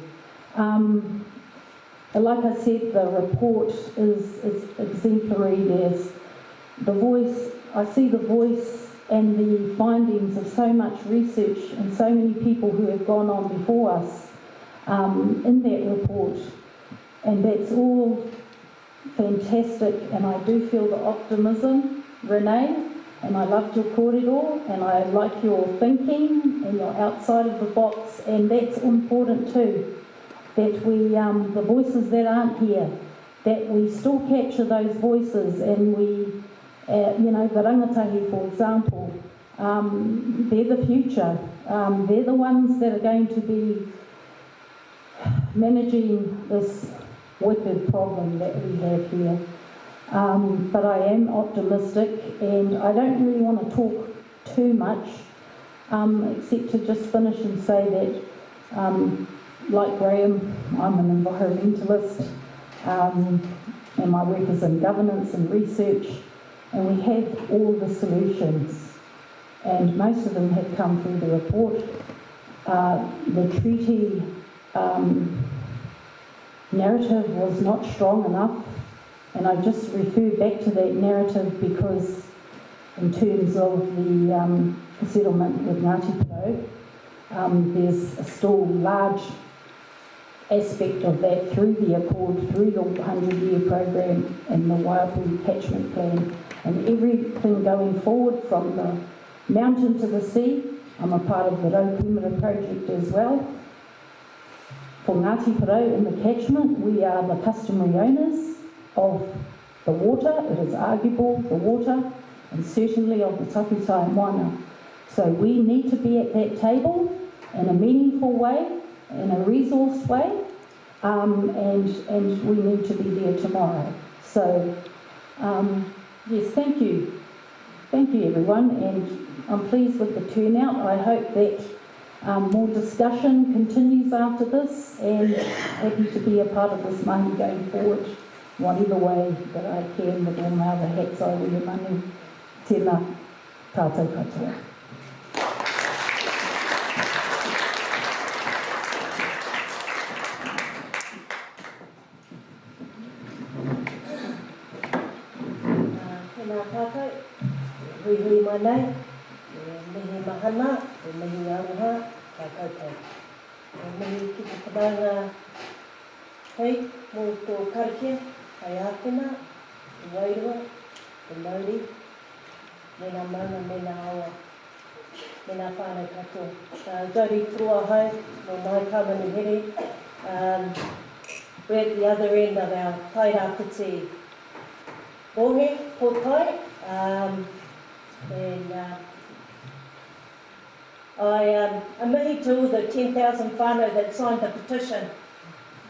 S1: Like I said, the report is exemplary. There's the voice, I see the voice and the findings of so much research and so many people who have gone on before us in that report. And that's all fantastic, and I do feel the optimism, Renee, and I loved your kōrero, and I like your thinking and your outside of the box, and that's important too, that we, the voices that aren't here, that we still capture those voices, and we, you know, the rangatahi, for example, they're the future. They're the ones that are going to be managing this wicked problem that we have here. But I am optimistic, and I don't really want to talk too much, except to just finish and say that, like Graeme, I'm an environmentalist, and my work is in governance and research, and we have all the solutions, and most of them have come through the report. The treaty narrative was not strong enough, and I just refer back to that narrative because in terms of the settlement with Ngāti Porou, there's still a large aspect of that through the Accord, through the 100-year program and the Waipu catchment plan, and everything going forward from the mountain to the sea. I'm a part of the Raukumara project as well. For Ngāti Porou in the catchment, we are the customary owners of the water. It is arguable, the water, and certainly of the taputai moana. So we need to be at that table in a meaningful way, in a resourced way, and we need to be there tomorrow. So, yes, thank you. Thank you, everyone, and I'm pleased with the turnout. I hope that more discussion continues after this, and happy to be a part of this mahi going forward, whatever way that I can with all my other hats I wear. Manu, tēnā tātou katoa.
S11: Tēnā tātou, hui mai nei, mihi mahana, mihi aroha, ka koutou. Mihi ki te whanaunga hei, mō tō karakia, kai ātena, te wairua, te mauri, mena mauna, mena awa, mena whānau katoa. Jody Toroa hau, no mai Manu Caddie. We're at the other end of our Tairāwhiti Bohe, Potai, and I'm mihi to all the 10,000 whānau that signed the petition,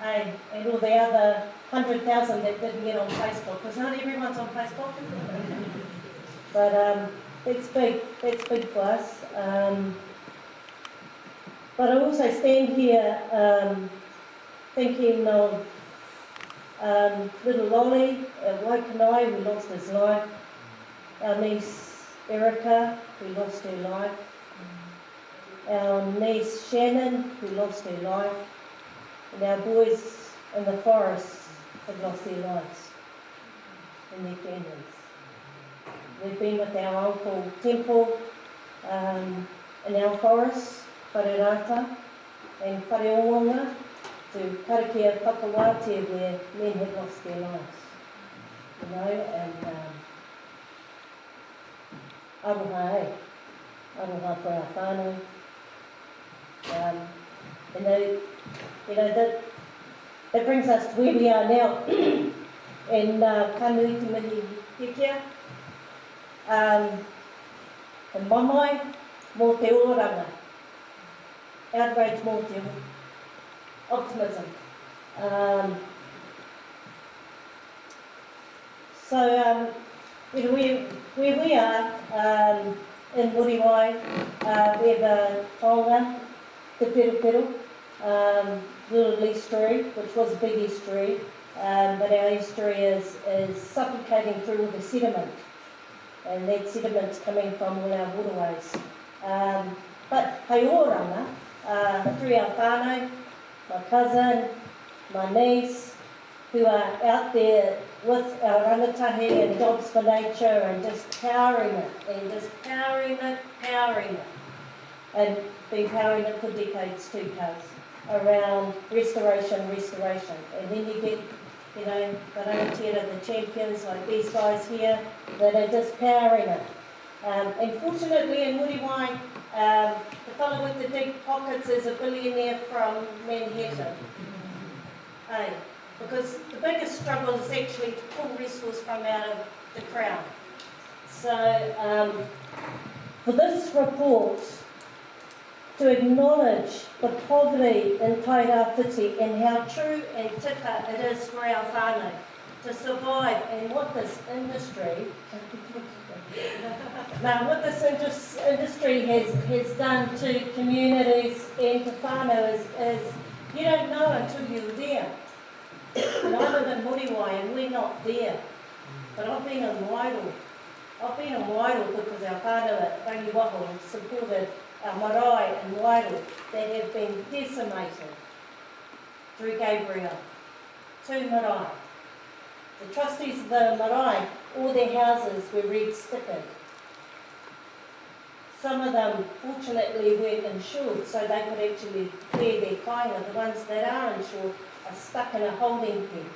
S11: and all the other 100,000 that didn't get on Facebook, because not everyone's on Facebook. But it's big for us. But I also stand here thinking of little Lolly at Waikanai, who lost his life. Our niece Erica, who lost her life. Our niece Shannon, who lost her life. And our boys in the forest have lost their lives and their families. We've been with our uncle Temple in our forest, Wharerata and Whareonga, to karakia whakawātea where men have lost their lives. You know, and aroha e, aroha for our whānau. That brings us to where we are now. And kanui te mihi hikia. And mamai mō te oranga. Outrage mō te optimism. So you know, where we are in Muriwai, we have a taonga, Te Peru, little estuary, which was a big estuary, but our estuary is suffocating through all the sediment, and that sediment's coming from all our waterways. But hei oranga, through our whānau, my cousin, my niece, who are out there with our rangatahi and Jobs for Nature and just powering it, and been powering it for decades too, around restoration. And then you get, you know, the rangatira, the champions like these guys here, that are just powering it. And fortunately in Muriwai, the fellow with the big pockets is a billionaire from Manhattan. Because the biggest struggle is actually to pull resource from out of the crown. So for this report, to acknowledge the poverty in Tairāwhiti and how true and tika it is for our whānau to survive, and what this industry has done to communities and to whānau is you don't know until you're there. And I live in Muriwai and we're not there. But I've been in Wairau. Because our whānau at Rangiwaho have supported our marae in Wairau that have been decimated through Gabrielle. 2 marae. The trustees of the marae, all their houses were red stickered. Some of them, fortunately, weren't insured, so they could actually clear their kainga. The ones that are insured are stuck in a holding pen.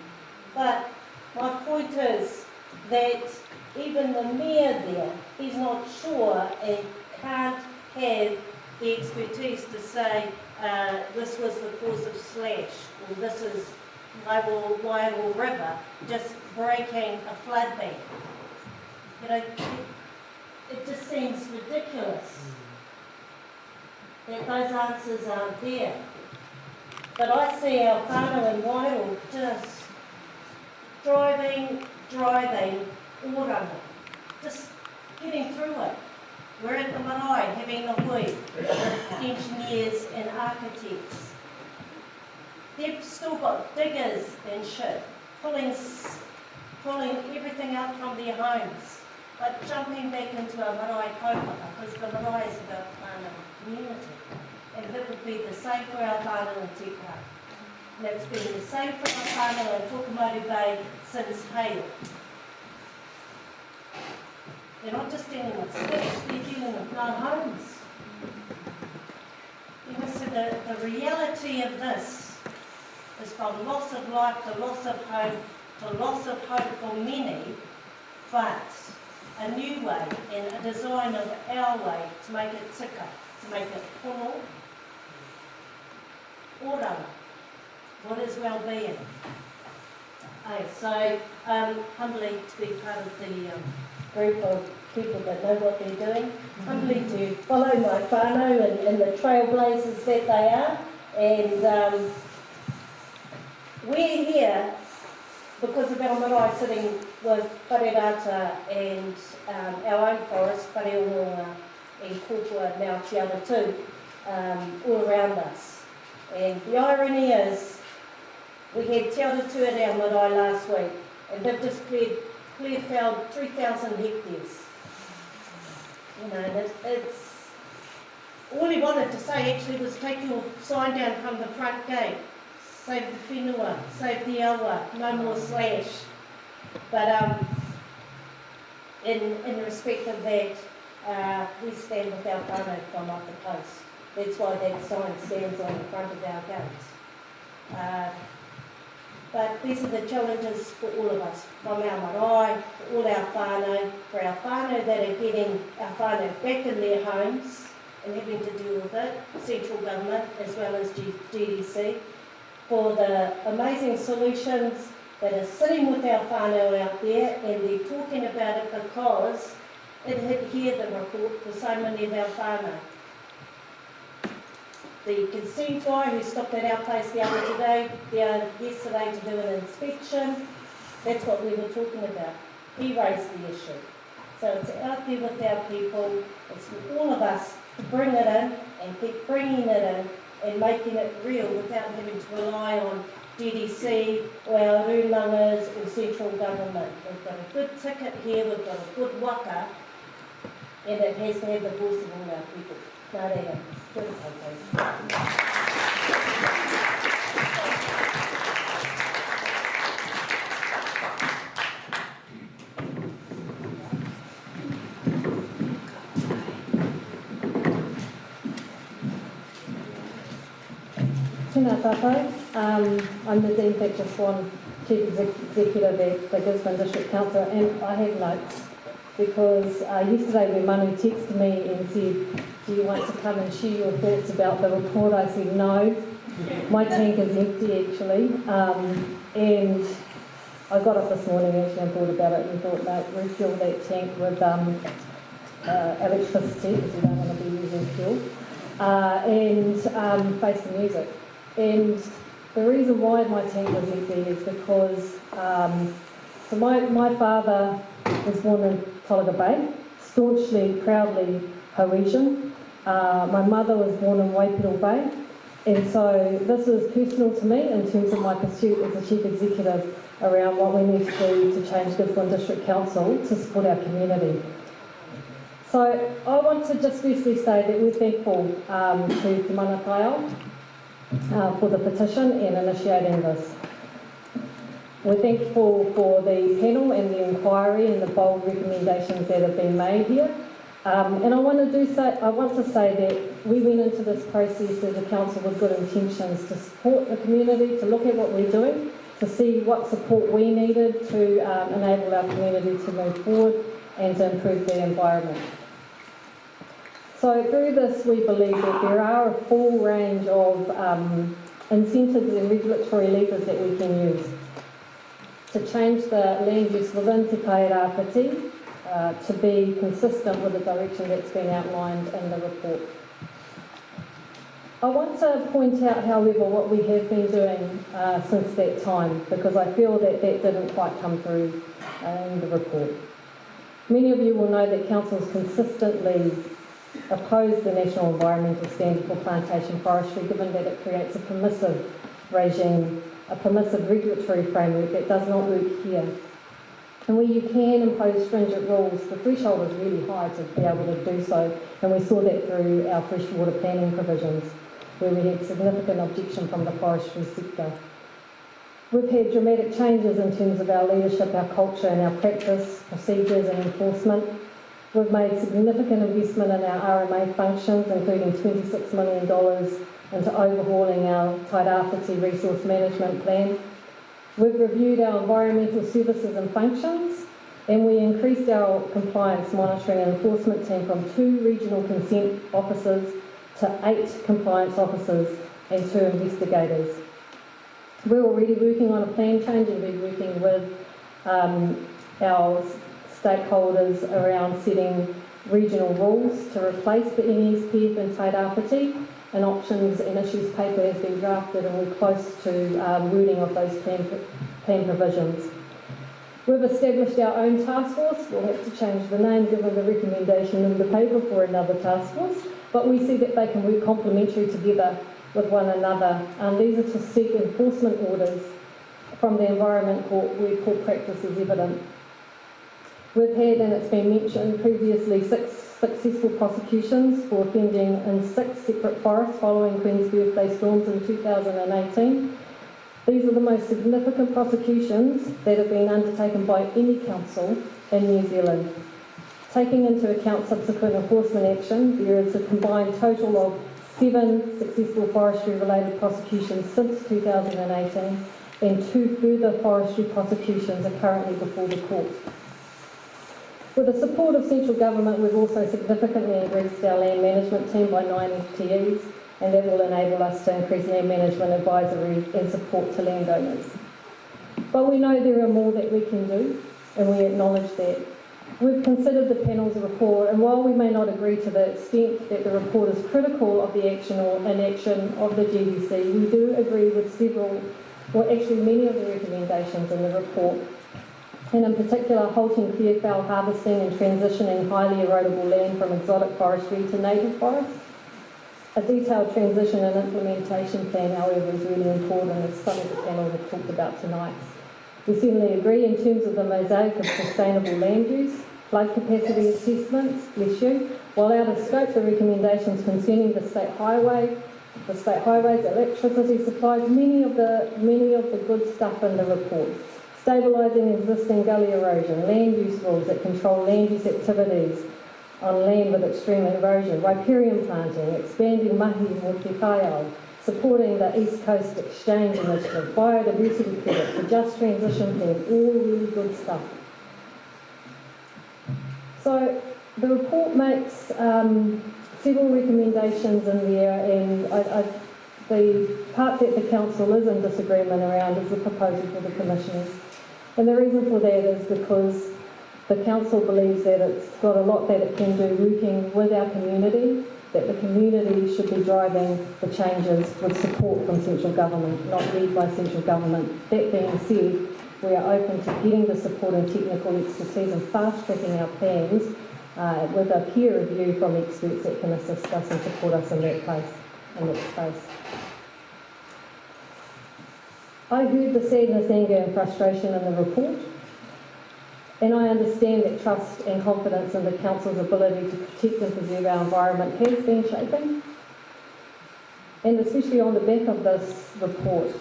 S11: But my point is that even the mayor there, he's not sure and can't have the expertise to say this was the cause of slash, or this is Waiwau River just breaking a flood bank. You know, it just seems ridiculous that those answers aren't there. But I see our whānau in Wairau just driving, oranga, just getting through it. We're at the marae having a hui with engineers and architects. They've still got diggers and shit, pulling everything out from their homes, but jumping back into a marae kaupapa, because the marae is about whānau community. And that would be the same for our whānau in Te Park. And it's been the same for our whānau in Tokomaru Bay since Hail. They're not just dealing with slash, they're dealing with no homes. You know, so the reality of this is from loss of life to loss of home to loss of hope for many, but a new way and a design of our way to make it tika, to make it pono, oranga, what is well-being. So humbly to be part of the group of people that know what they're doing, humbly to follow my whānau and the trailblazers that they are, and we're here because of our marae sitting with Wharerata and our own forest, Whareonga and Kōpua, now Te Ara too, all around us. And the irony is, we had Te Ara too at our marae last week, and they've just cleared 3,000 hectares. You know, and it's all he wanted to say actually was take your sign down from the front gate. Save the whenua, save the awa, no more slash. But in respect of that, we stand with our whānau from up the coast. That's why that sign stands on the front of our gates. But these are the challenges for all of us, from our marae, for all our whānau, for our whānau that are getting our whānau back in their homes and having to deal with it, central government as well as GDC, for the amazing solutions that are sitting with our whānau out there, and they're talking about it because it hit here, the report, for so many of our whānau. The consent guy who stopped at our place yesterday to do an inspection, that's what we were talking about. He raised the issue. So it's out there with our people, it's with all of us to bring it in and keep bringing it in and making it real without having to rely on GDC or our rūmangas or central government. We've got a good ticket here, we've got a good waka, and it has to have the voice of all our people. Nā reira, kia ora koutou.
S12: Tēnā tātou. I'm Nedine Thatcher, Swann, Chief Executive at the Gisborne District Council, and I have notes because yesterday when Manu texted me and said, do you want to come and share your thoughts about the report? I said no, my tank is empty actually, and I got up this morning actually and thought about it and thought, no, refuel that tank with electricity because we don't want to be using fuel, and face the music. And the reason why my tank was empty is because so my father was born in Tolaga Bay, staunchly, proudly Hawaiian. My mother was born in Waipiro Bay, and so this is personal to me in terms of my pursuit as a Chief Executive around what we need to do to change Gisborne District Council to support our community. So I want to just firstly say that we're thankful to Mana Taiao for the petition and initiating this. We're thankful for the panel and the inquiry and the bold recommendations that have been made here. And I want to say that we went into this process as a council with good intentions to support the community, to look at what we're doing, to see what support we needed to enable our community to move forward and to improve the environment. So through this, we believe that there are a full range of incentives and regulatory levers that we can use to change the land use within Te Tairāwhiti to be consistent with the direction that's been outlined in the report. I want to point out, however, what we have been doing since that time, because I feel that that didn't quite come through in the report. Many of you will know that councils consistently oppose the National Environmental Standard for plantation forestry, given that it creates a permissive regime, a permissive regulatory framework that does not work here. And where you can impose stringent rules, the threshold is really high to be able to do so, and we saw that through our freshwater planning provisions, where we had significant objection from the forestry sector. We've had dramatic changes in terms of our leadership, our culture and our practice, procedures and enforcement. We've made significant investment in our RMA functions, including $26 million into overhauling our Tairāwhiti resource management plan. We've reviewed our environmental services and functions, and we increased our compliance monitoring and enforcement team from 2 regional consent officers to 8 compliance officers and 2 investigators. We're already working on a plan change and we're working with our stakeholders around setting regional rules to replace the NSPF in Tairāwhiti. An options and issues paper has been drafted and we're close to wording of those plan provisions. We've established our own task force. We'll have to change the name given the recommendation in the paper for another task force, but we see that they can work complementary together with one another. These are to seek enforcement orders from the Environment Court where poor practice is evident. We've had, and it's been mentioned previously, 6 successful prosecutions for offending in 6 separate forests following Queen's Birthday storms in 2018. These are the most significant prosecutions that have been undertaken by any council in New Zealand. Taking into account subsequent enforcement action, there is a combined total of 7 successful forestry-related prosecutions since 2018, and 2 further forestry prosecutions are currently before the court. With the support of central government, we've also significantly increased our land management team by 9 FTEs, and that will enable us to increase land management advisory and support to landowners. But we know there are more that we can do, and we acknowledge that. We've considered the panel's report, and while we may not agree to the extent that the report is critical of the action or inaction of the GDC, we do agree with several, well actually many of the recommendations in the report. and in particular halting clearfell harvesting and transitioning highly erodible land from exotic forestry to native forest. A detailed transition and implementation plan, however, is really important, as some of the panel have talked about tonight. We certainly agree in terms of the mosaic of sustainable land use, flood capacity assessments, bless you, while out of scope the recommendations concerning the state highways, electricity supplies, many of the good stuff in the report. Stabilising existing gully erosion, land use rules that control land use activities on land with extreme erosion, riparian planting, expanding Mana Taiao, supporting the East Coast Exchange Initiative, biodiversity credits, the Just Transition Plan, all really good stuff. So the report makes several recommendations in there, and the part that the council is in disagreement around is the proposal for the commissioners. And the reason for that is because the council believes that it's got a lot that it can do working with our community, that the community should be driving the changes with support from central government, not led by central government. That being said, we are open to getting the support and technical expertise and fast-tracking our plans with a peer review from experts that can assist us and support us in that space. I heard the sadness, anger and frustration in the report, and I understand that trust and confidence in the council's ability to protect and preserve our environment has been shaken. And especially on the back of this report,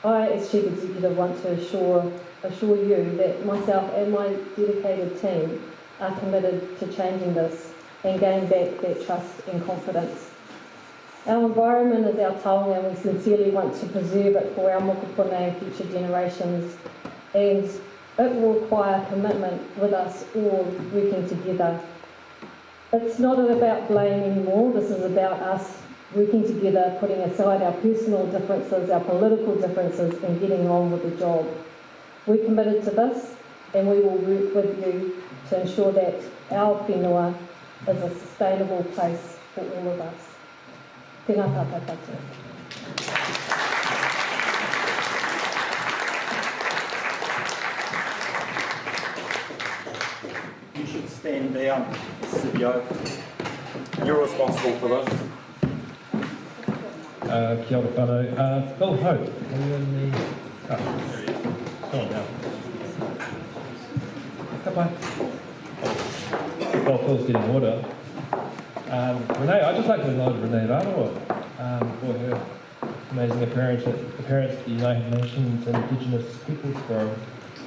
S12: I, as Chief Executive, want to assure you that myself and my dedicated team are committed to changing this and gain back that trust and confidence. Our environment is our taonga, and we sincerely want to preserve it for our mokopuna and future generations, and it will require commitment with us all working together. It's not about blame anymore. This is about us working together, putting aside our personal differences, our political differences, and getting on with the job. We're committed to this, and we will work with you to ensure that our whenua is a sustainable place for all of us. Tēnā tātou katoa.
S13: You should stand down, Silvio. You're responsible for this.
S3: Kia ora whanau. Phil Hope, are you in the... Oh, there he is. Go on now. Come on. While Phil's getting order. Renee, I'd just like to acknowledge Renee Raroa for her amazing appearance at the United Nations and Indigenous Peoples Forum,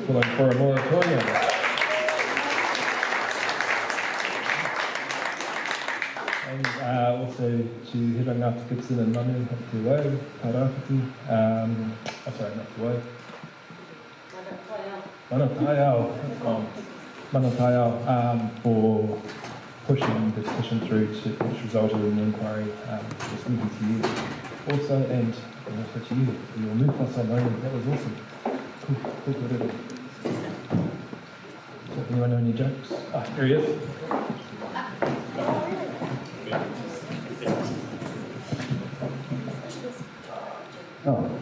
S3: calling for a moratorium. And also to Hera Ngata-Gibson and Mana Taiao Tairāwhiti. Mana Taiao for pushing the petition through, which resulted in the inquiry. Just moving to you also, and also to you. You'll move us on over. That was awesome. Cool. Does anyone know any jokes? Here he is.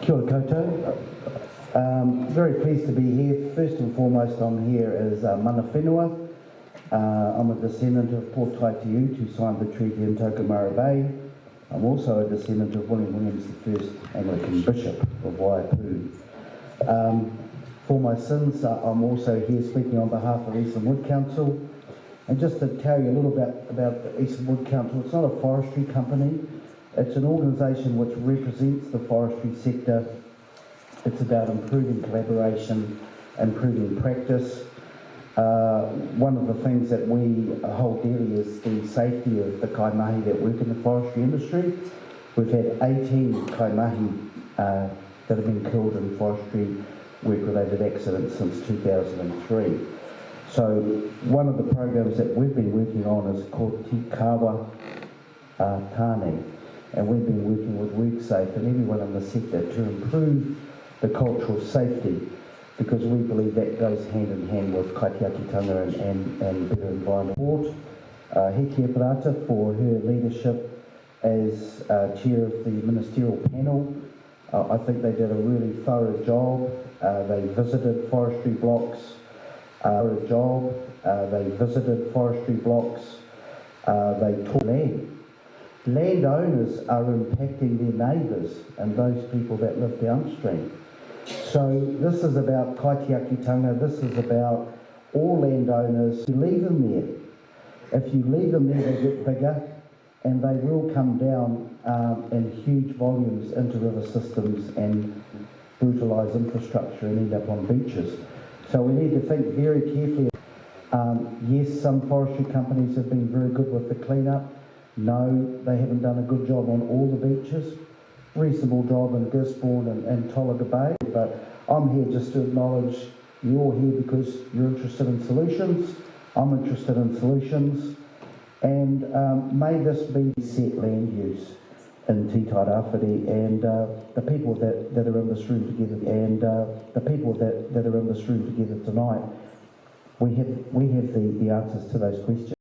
S14: Kia ora koutou. Very pleased to be here. First and foremost, I'm here as mana whenua. I'm a descendant of Port Taiao, who signed the treaty in Tokomara Bay. I'm also a descendant of William Williams, the first Anglican Bishop of Waipu. For my sins, I'm also here speaking on behalf of Eastern Wood Council. And just to tell you a little bit about the Eastern Wood Council, it's not a forestry company. It's an organisation which represents the forestry sector. It's about improving collaboration, improving practice. One of the things that we hold dearly is the safety of the kaimahi that work in the forestry industry. We've had 18 kaimahi that have been killed in forestry work-related accidents since 2003. So one of the programs that we've been working on is called Te Kawa Tāne, and we've been working with WorkSafe and everyone in the sector to improve the cultural safety, because we believe that goes hand in hand with kaitiakitanga and better environment. Heke Parata for her leadership as chair of the ministerial panel. I think they did a really thorough job. They visited forestry blocks. a job, they visited forestry blocks, they taught land. Landowners are impacting their neighbours and those people that live downstream. So this is about kaitiakitanga, this is about all landowners. You leave them there. If you leave them there, they get bigger and they will come down in huge volumes into river systems and brutalise infrastructure and end up on beaches. So we need to think very carefully. Yes, some forestry companies have been very good with the clean-up. No, they haven't done a good job on all the beaches. Reasonable job in Gisborne and Tolaga Bay, but I'm here just to acknowledge you're here because you're interested in solutions. I'm interested in solutions, and may this be set land use in Te Tairāwhiti, and the people that are in this room together, and the people that are in this room together tonight, we have the answers to those questions.